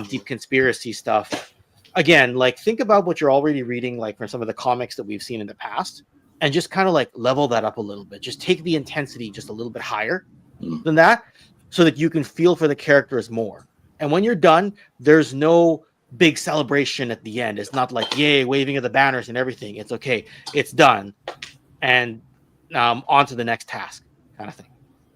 deep conspiracy stuff. Again, like think about what you're already reading, like from some of the comics that we've seen in the past, and just kind of like level that up a little bit. Just take the intensity just a little bit higher than that, so that you can feel for the characters more. And when you're done, there's no big celebration at the end. It's not like yay, waving of the banners and everything. It's okay, it's done, and on to the next task, kind of thing.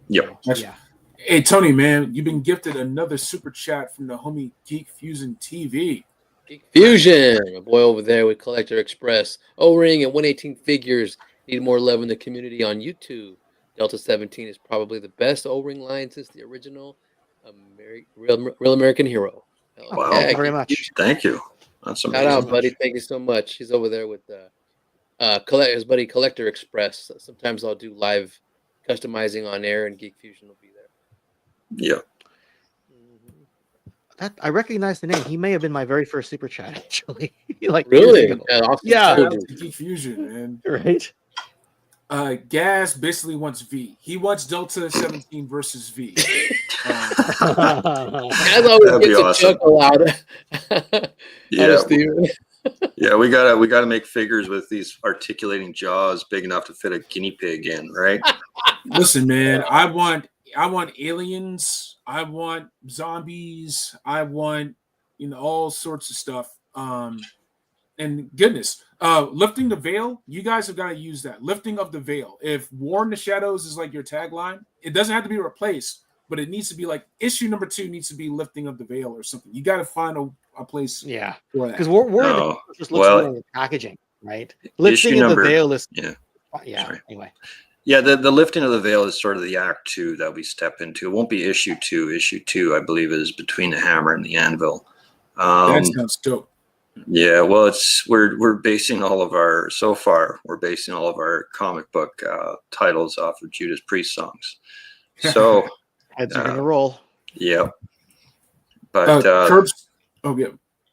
Yep. Yeah. Hey Tony, man, you've been gifted another super chat from the homie Geek Fusion TV. Geek Fusion, my boy over there with Collector Express, O-Ring and 118 figures. Need more love in the community on YouTube. Delta-17 is probably the best O-Ring line since the original Real American Hero. Wow. Thank you very much. Thank you. That's amazing. Shout out, buddy. Thank you so much. He's over there with his buddy Collector Express. Sometimes I'll do live customizing on air, and Geek Fusion will be there. Yeah. That I recognize the name. He may have been my very first super chat, actually. Like really? Yeah. Geek Fusion, man. Right. Gas basically wants V. He wants Delta-17 versus V. Gas always gets a chuckle out of Steven. Yeah, we gotta make figures with these articulating jaws big enough to fit a guinea pig in, right? Listen, man, I want aliens, I want zombies, I want all sorts of stuff. And goodness, lifting the veil, you guys have got to use that. Lifting of the veil. If War in the Shadows is like your tagline, it doesn't have to be replaced, but it needs to be like issue number 2 needs to be lifting of the veil or something. You got to find a place for that. Because we're just looks good in the packaging, right? Lifting of the veil is anyway. Yeah, the lifting of the veil is sort of the act 2 that we step into. It won't be issue 2. Issue 2, I believe, is Between the Hammer and the Anvil. That sounds dope. Yeah, well, we're basing all of our comic book titles off of Judas Priest songs. So heads are gonna roll. Yeah, but Curbs. Oh yeah,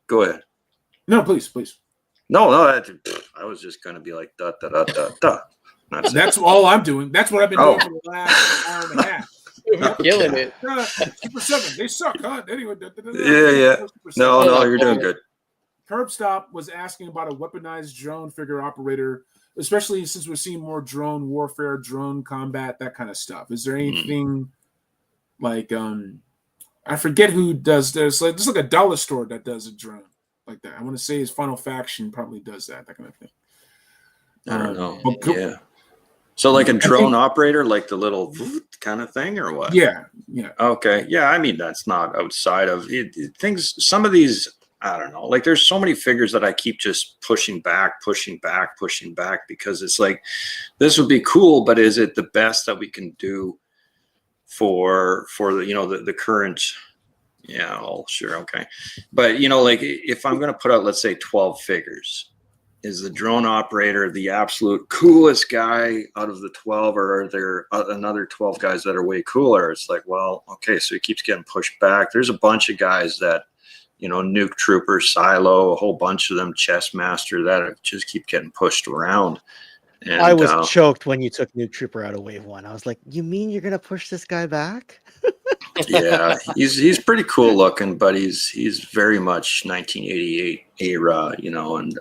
go ahead. No, please. No, I was just gonna be like da da da da da. That's all I'm doing. That's what I've been doing for the last hour and a half. You're killing it. Super 7, they suck, huh? Anyway, yeah. No, you're doing good. Curb Stop was asking about a weaponized drone figure operator, especially since we're seeing more drone warfare, drone combat, that kind of stuff. Is there anything like I forget who does this? Like, there's like a dollar store that does a drone like that. I want to say his Final Faction probably does that kind of thing. I don't know. Yeah. So like a drone operator, like the little kind of thing, or what? Yeah. Okay. Yeah. I mean, that's not outside of things. Some of these, I don't know. Like, there's so many figures that I keep just pushing back, because it's like, this would be cool, but is it the best that we can do for the the current? Yeah. Oh, sure. Okay. But like, if I'm going to put out, let's say 12 figures, is the drone operator the absolute coolest guy out of the 12, or are there another 12 guys that are way cooler? It's like, well, okay, so he keeps getting pushed back. There's a bunch of guys that, Nuke Trooper, Silo, a whole bunch of them, Chess Master, that just keep getting pushed around. And I was choked when you took Nuke Trooper out of Wave 1. I was like, you mean you're going to push this guy back? Yeah, he's pretty cool looking, but he's very much 1988 era, and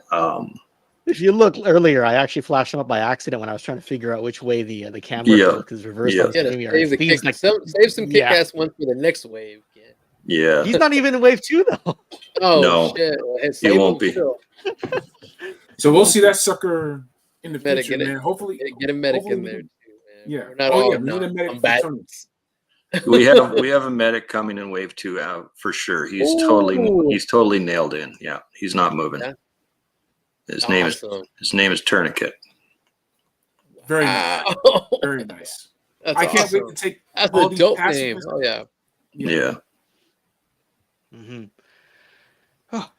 if you look earlier, I actually flashed him up by accident when I was trying to figure out which way the camera looked, because reverse. Save some kick-ass ones for the next wave. Yeah, he's not even in Wave 2 though. Oh no, shit! He won't be. So we'll see that sucker in the Medic future, in it. man. Hopefully, Get a medic hopefully in we there can- too, man. Yeah. We're not Oh, all yeah, we need a medic for combatants. We have a medic coming in wave 2 out for sure. He's totally nailed in. Yeah, he's not moving. Yeah. His Awesome. name is Tourniquet. Very nice. Very nice. That's I can't awesome. wait to take That's all a these dope pacifists. name. Oh yeah. Yeah. Mm-hmm. Oh,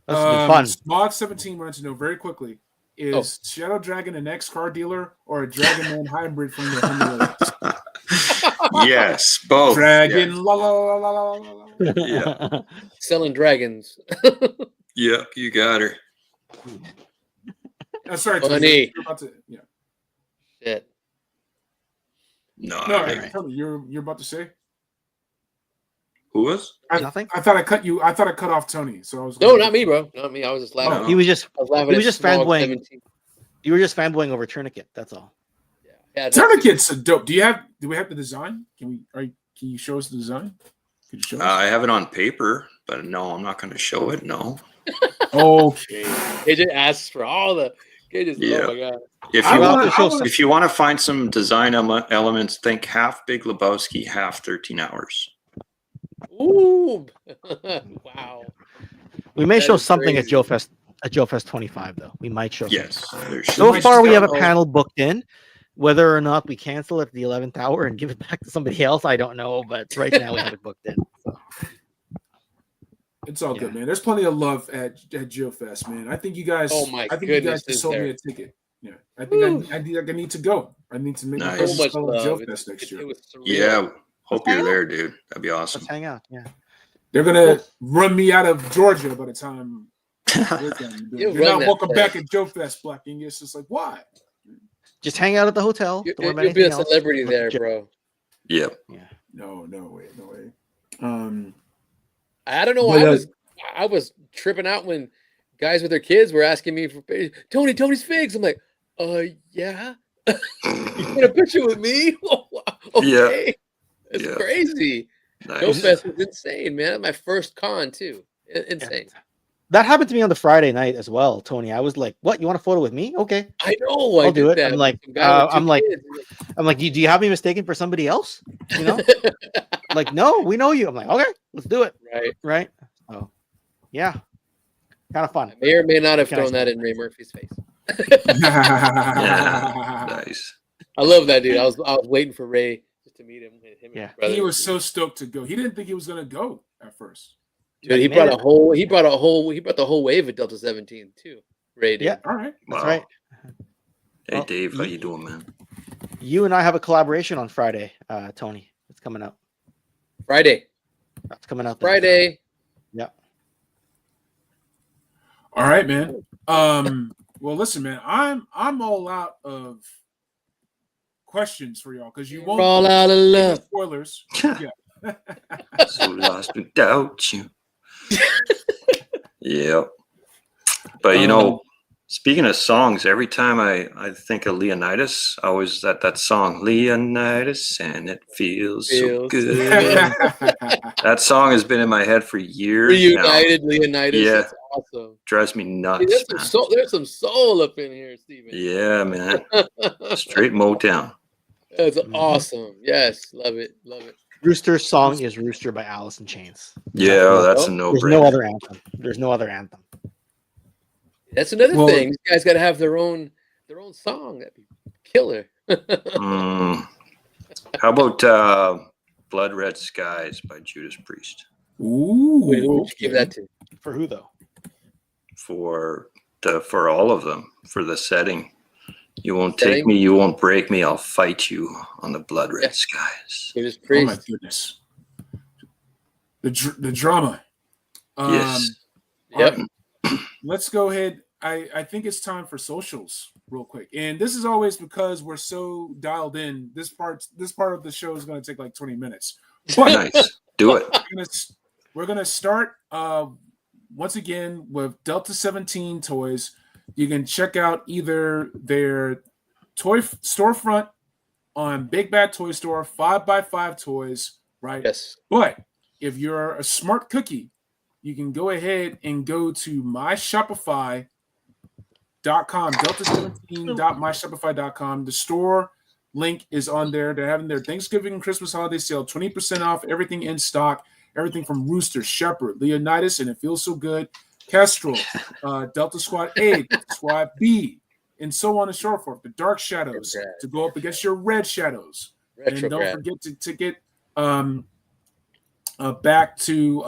that's been fun. Smog17 wants to know very quickly: is Shadow Dragon an ex-car dealer or a Dragon Man hybrid from the Himalayas? Yes, both. Dragon, Yeah. la la la la la la la. Yeah. Selling dragons. Yeah, you got her. Sorry, Funny. you're about to. Yeah. Shit. No, No, right. tell me, you're about to say. Who was? Nothing. I thought I cut you. I thought I cut off Tony. So I was. No, not me, bro. Not me. I was just laughing. No. He was just I was laughing. he at was just Smog fanboying. 17. You were just fanboying over Tourniquet. That's all. Yeah. Tourniquet's a dope. Do we have the design? Can you show us the design? Could you show us? I have it on paper, but no, I'm not going to show it. No. Okay. AJ asks for all the. AJ's, Yeah. Oh my god. If you want to find some design elements, think half Big Lebowski, half 13 Hours. Ooh. Wow. We may That show is something crazy. at Joe Fest 25 though. We might show. Yes. Something. So might far, we just have a go- panel booked in. Whether or not we cancel at the 11th hour and give it back to somebody else, I don't know. But right now, we have it booked in. So. It's all good, man. There's plenty of love at Joe Fest, man. I think you guys. Oh my I think goodness, you guys just is sold me there. a ticket. Yeah, I think I need to go. I need to make my Nice. first So much call at love. Joe Fest next year. It was surreal. Yeah. Hope hang you're out. there, dude. That'd be awesome. Let's hang out. Yeah. They're gonna run me out of Georgia by the time we're done. You'll You're run not that welcome place. back at Joe Fest, Black English. It's like why? Just hang out at the hotel. You, Don't worry about will be a anything else. celebrity Look there, at Joe. bro. Yeah. Yeah. No way. I don't know why I was tripping out when guys with their kids were asking me for Tony's figs. I'm like, yeah. You get a picture with me? Okay. It's Yeah. crazy. Nice. Joe Fest was insane, man. My first con too. Insane. That happened to me on the Friday night as well, Tony. I was like, "What? You want a photo with me? Okay, I know. I'll do it." That I'm like, with some guy with two I'm like, kids. do you have me mistaken for somebody else? You know, like, no, we know you. I'm like, okay, let's do it. Right. Oh, yeah, kind of fun. I may or may not have Can I thrown say- that in Ray Murphy's face. Yeah. Nice. I love that dude. I was waiting for Ray just to meet him. Him and Yeah. his brother. He was so stoked to go. He didn't think he was gonna go at first. Dude, he brought the whole wave of DELTA-17 too. Ray did. Yeah. All right. That's Wow. right. Hey, Well, Dave, how you doing, man? You and I have a collaboration on Friday, Tony. It's coming out. Friday. That's coming out. There. Friday. Yeah. All right, man. Well, listen, man. I'm all out of questions for y'all because you We're won't all out of love. spoilers. So lost without you. Yeah. But you know, speaking of songs, every time I think of Leonidas, I always that song Leonidas, and it feels so Feels good. so That song has been in my head for years Reunited now. Leonidas. Yeah. That's awesome. Drives me Hey, nuts, man. there's some soul up in here, Steven. Yeah, man. Straight Motown. That's Mhm. awesome. Yes, love it. Rooster's song is "Rooster" by Alice in Chains. Yeah, that's a There's no-brainer. no other anthem. There's no other anthem. That's another Well- thing. These guys got to have their own song. That'd be killer. Mm. How about Blood Red Skies by Judas Priest? Ooh. Wait, who would you give that to? For who though? For all of them, for the setting. You won't Setting? take me, you won't break me, I'll fight you on the blood red Yeah. skies. Judas Oh Priest. my goodness. The drama. Yes. Yep. Let's go ahead. I think it's time for socials real quick. And this is always because we're so dialed in. This part of the show is going to take like 20 minutes. But Nice. Do it. we're gonna start once again with Delta-17 toys. You can check out either their toy storefront on Big Bad Toy Store, 5x5 toys, right? Yes. But if you're a smart cookie, you can go ahead and go to my Shopify Delta17.myshopify.com. The store link is on there. They're having their Thanksgiving and Christmas holiday sale, 20% off everything in stock. Everything from Rooster, Shepherd, Leonidas, and It Feels So Good, Kestrel, Delta Squad A, Delta Squad B, and so on and so forth. The Dark Shadows to go up against your Red Shadows. And don't forget to get back to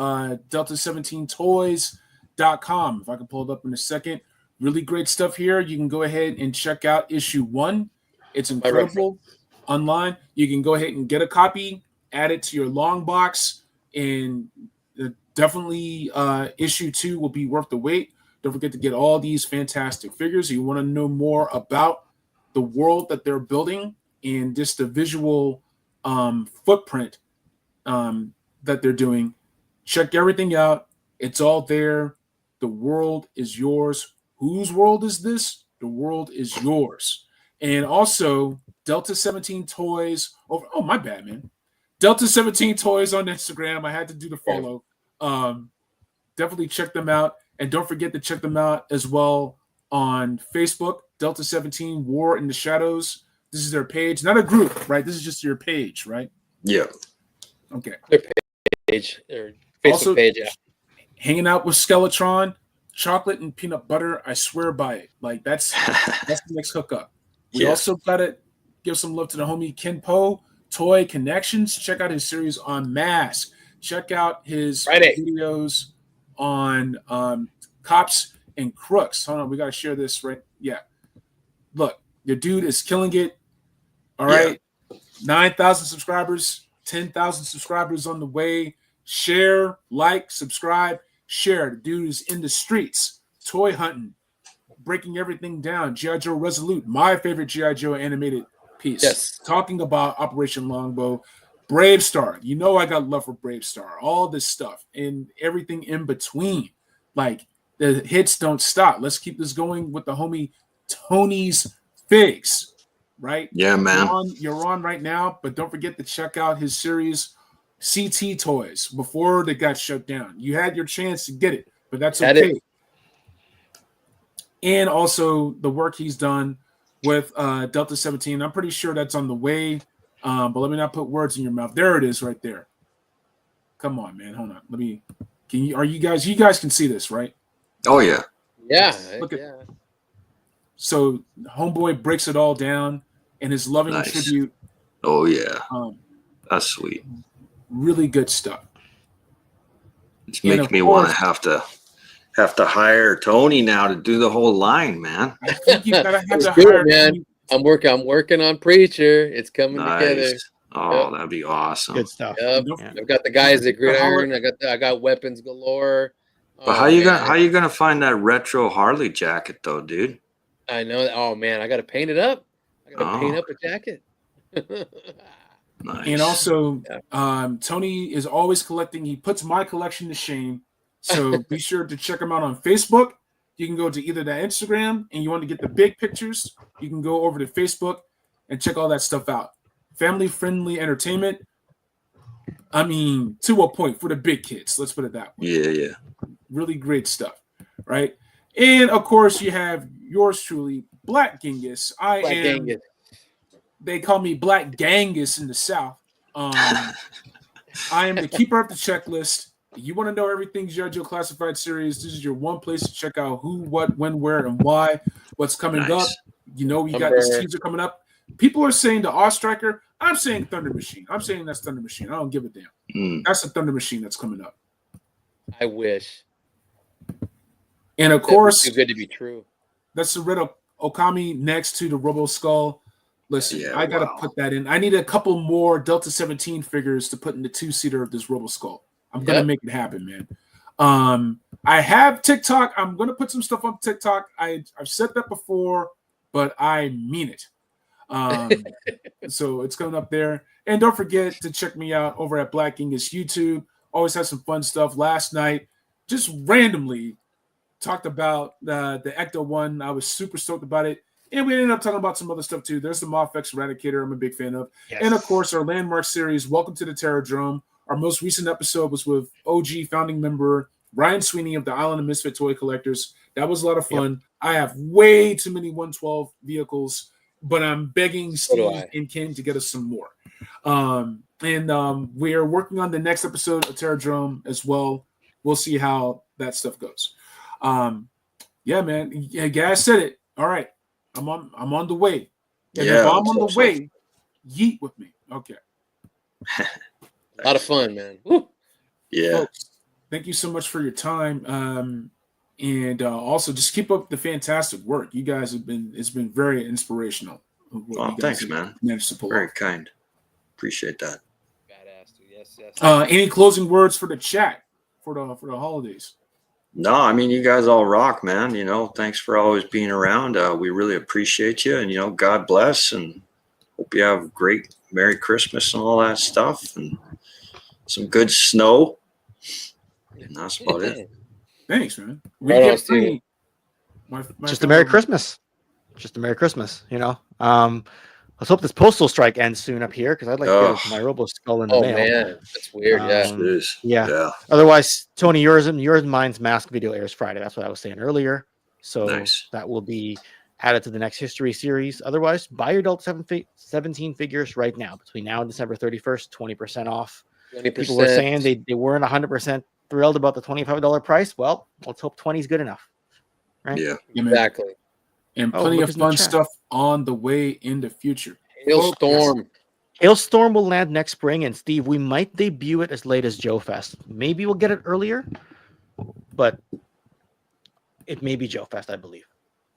Delta17toys.com. If I can pull it up in a second. Really great stuff here. You can go ahead and check out issue 1. It's incredible online. You can go ahead and get a copy, add it to your long box, and definitely issue 2 will be worth the wait. Don't forget to get all these fantastic figures. You want to know more about the world that they're building and just the visual footprint that they're doing. Check everything out. It's all there. The world is yours. Whose world is this? The world is yours. And also, Delta17 Toys. Oh, my bad, man. Delta17 Toys on Instagram. I had to do the follow. Definitely check them out. And don't forget to check them out as well on Facebook. Delta17 War in the Shadows. This is their page. Not a group, right? This is just your page, right? Yeah. Okay. Their page. Their Facebook also, page, yeah. Hanging out with Skeletron. Chocolate and peanut butter. I swear by it. Like, that's the next hookup. We also got to give some love to the homie Ken Po, Toy Kennections. Check out his series on Mask. Check out his videos on Cops and Crooks. Hold on, we got to share this, right? Yeah. Look, your dude is killing it. All right. 9,000 subscribers, 10,000 subscribers on the way. Share, like, subscribe, share. The dude is in the streets, toy hunting, breaking everything down. G.I. Joe Resolute, my favorite G.I. Joe animated piece. Yes. Talking about Operation Longbow. Brave Star. You know I got love for Brave Star. All this stuff and everything in between. Like, the hits don't stop. Let's keep this going with the homie Tony's Figs. Right? Yeah, man. You're on right now, but don't forget to check out his series CT Toys before they got shut down. You had your chance to get it, but that's okay. And also the work he's done with Delta-17. I'm pretty sure that's on the way, but let me not put words in your mouth. There it is right there. Come on, man. Hold on. You guys can see this, right? Oh, yeah. Yeah. So homeboy breaks it all down in his loving tribute. Oh, yeah. That's sweet. Really good stuff. It's making me want to have to hire Tony now to do the whole line, man. I think you gotta have to hire man. I'm working on Preacher. It's coming together. Oh, that'd be awesome. Good stuff. Yep. Yeah. I've got the guys at Gridiron. I got weapons galore. But how you gonna find that retro Harley jacket though, dude? I know. Oh man, I gotta paint it up. I gotta paint up a jacket. Nice. And also, Tony is always collecting. He puts my collection to shame. So be sure to check him out on Facebook. You can go to either the Instagram and you want to get the big pictures. You can go over to Facebook and check all that stuff out. Family-friendly entertainment. I mean, to a point for the big kids. Let's put it that way. Yeah. Really great stuff, right? And, of course, you have yours truly, Black Genghis. Genghis. They call me Black Genghis in the South. I am the keeper of the checklist. You want to know everything G.I. Joe Classified Series, this is your one place to check out who, what, when, where, and why, what's coming up. You know, you got this teaser coming up. People are saying the Awe Striker. I'm saying Thunder Machine. I'm saying that's Thunder Machine. I don't give a damn. That's the Thunder Machine that's coming up. I wish. And, of course, too good to be true. That's the Red Okami next to the Robo Skull. Listen, I got to put that in. I need a couple more Delta-17 figures to put in the two-seater of this Robo Skull. I'm going to make it happen, man. I have TikTok. I'm going to put some stuff on TikTok. I've said that before, but I mean it. So it's coming up there. And don't forget to check me out over at Black Genghis YouTube. Always have some fun stuff. Last night, just randomly talked about the Ecto one. I was super stoked about it. And we ended up talking about some other stuff too. There's the Mofex Eradicator I'm a big fan of. Yes. And of course, our landmark series, Welcome to the Terrordrome. Our most recent episode was with OG founding member Ryan Sweeney of the Island of Misfit Toy Collectors. That was a lot of fun. Yep. I have way too many 112 vehicles, but I'm begging Steve and Ken to get us some more. We are working on the next episode of Terrordrome as well. We'll see how that stuff goes. Yeah, man. Yeah, guys said it. All right. I'm on the way. And if I'm on the way, yeet with me. Okay. A lot of fun, man. Woo. Yeah. Folks, thank you so much for your time. And also just keep up the fantastic work. You guys it's been very inspirational. Oh, thanks, man. Very kind. Appreciate that. Badass, dude. Yes. Any closing words for the chat for the holidays? No, I mean, you guys all rock, man. You know, thanks for always being around. We really appreciate you, and, you know, God bless, and hope you have a great Merry Christmas and all that stuff, and some good snow. And that's about it. Thanks, man. Just a Merry Christmas. Just a Merry Christmas, you know. Let's hope this postal strike ends soon up here, because I'd like to get my Robo Skull in the mail. Oh, man. That's weird. Yeah. Otherwise, Tony, yours and mine's mask video airs Friday. That's what I was saying earlier. So that will be added to the next history series. Otherwise, buy your Delta-17 figures right now. Between now and December 31st, 20% off. 20%. People were saying they weren't 100% thrilled about the $25 price. Well, let's hope 20 is good enough. Right? Yeah, exactly. And plenty of fun stuff on the way in the future. Hailstorm will land next spring, and Steve, we might debut it as late as Joe Fest. Maybe we'll get it earlier, but it may be Joe Fest, I believe.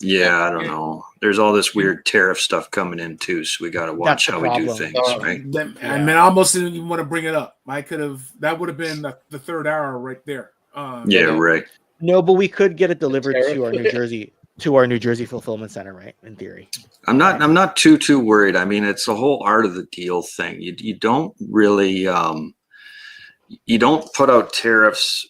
Yeah, I don't know. There's all this weird tariff stuff coming in too, so we got to watch how we do things, right? I mean, I almost didn't even want to bring it up. That would have been the third hour right there. Right. No, but we could get it delivered to our New Jersey fulfillment center, right? In theory. I'm not too worried. I mean, it's the whole art of the deal thing. You don't really you don't put out tariffs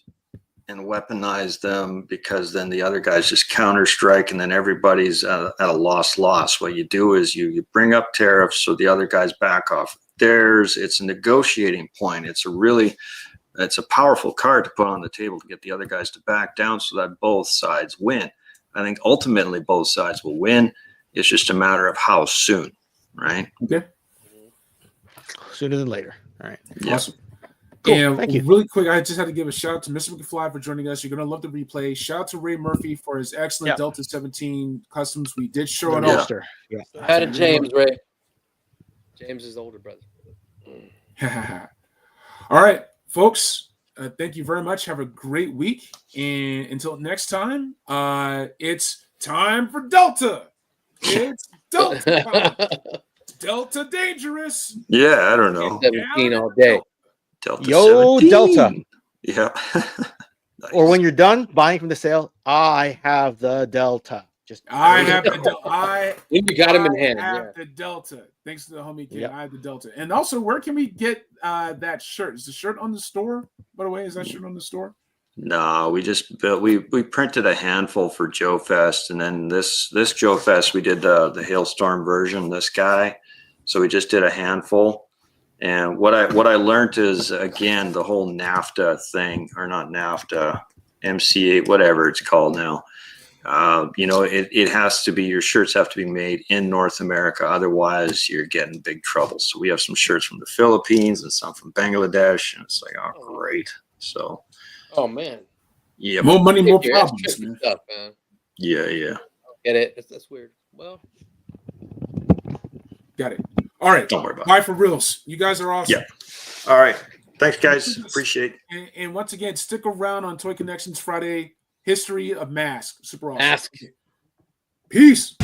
and weaponize them, because then the other guys just counter strike, and then everybody's at a loss. What you do is you bring up tariffs so the other guys back off. It's a negotiating point. It's a powerful card to put on the table to get the other guys to back down so that both sides win. I think ultimately both sides will win. It's just a matter of how soon, right? Okay. Sooner than later. All right. Yeah. Awesome. Cool. And thank you. Really quick, I just had to give a shout out to Mr. McFly for joining us. You're going to love the replay. Shout out to Ray Murphy for his excellent Delta-17 customs. We did show it off. Yeah. How did James, Ray? James is the older brother. All right, folks. Thank you very much. Have a great week. And until next time, it's time for Delta. It's Delta. Delta dangerous. Yeah, I don't know. 17 all day. Delta Yo, 17. Delta. Yeah. Nice. Or when you're done buying from the sale, I have the Delta. I have the Delta. You got him in hand. I have the Delta. Thanks to the homie kid. I have the Delta. And also, where can we get that shirt? Is the shirt on the store? By the way, is that shirt on the store? No, we printed a handful for Joe Fest, and then this Joe Fest we did the Hailstorm version. This guy, so we just did a handful. And what I learned is, again, the whole NAFTA thing, or not NAFTA, MCA, whatever it's called now. It has to be, your shirts have to be made in North America. Otherwise, you're getting big trouble. So we have some shirts from the Philippines and some from Bangladesh. And it's like, oh, great. So. Oh, man. Yeah. More money, more problems, man. Stuff, man. Yeah. Get it? That's weird. Well. Got it. All right. Don't worry about it. Bye for reals. You guys are awesome. Yeah. All right. Thanks, guys. Appreciate it. And once again, stick around on Toy Connections Friday. History of Mask. Super awesome. Mask. Peace.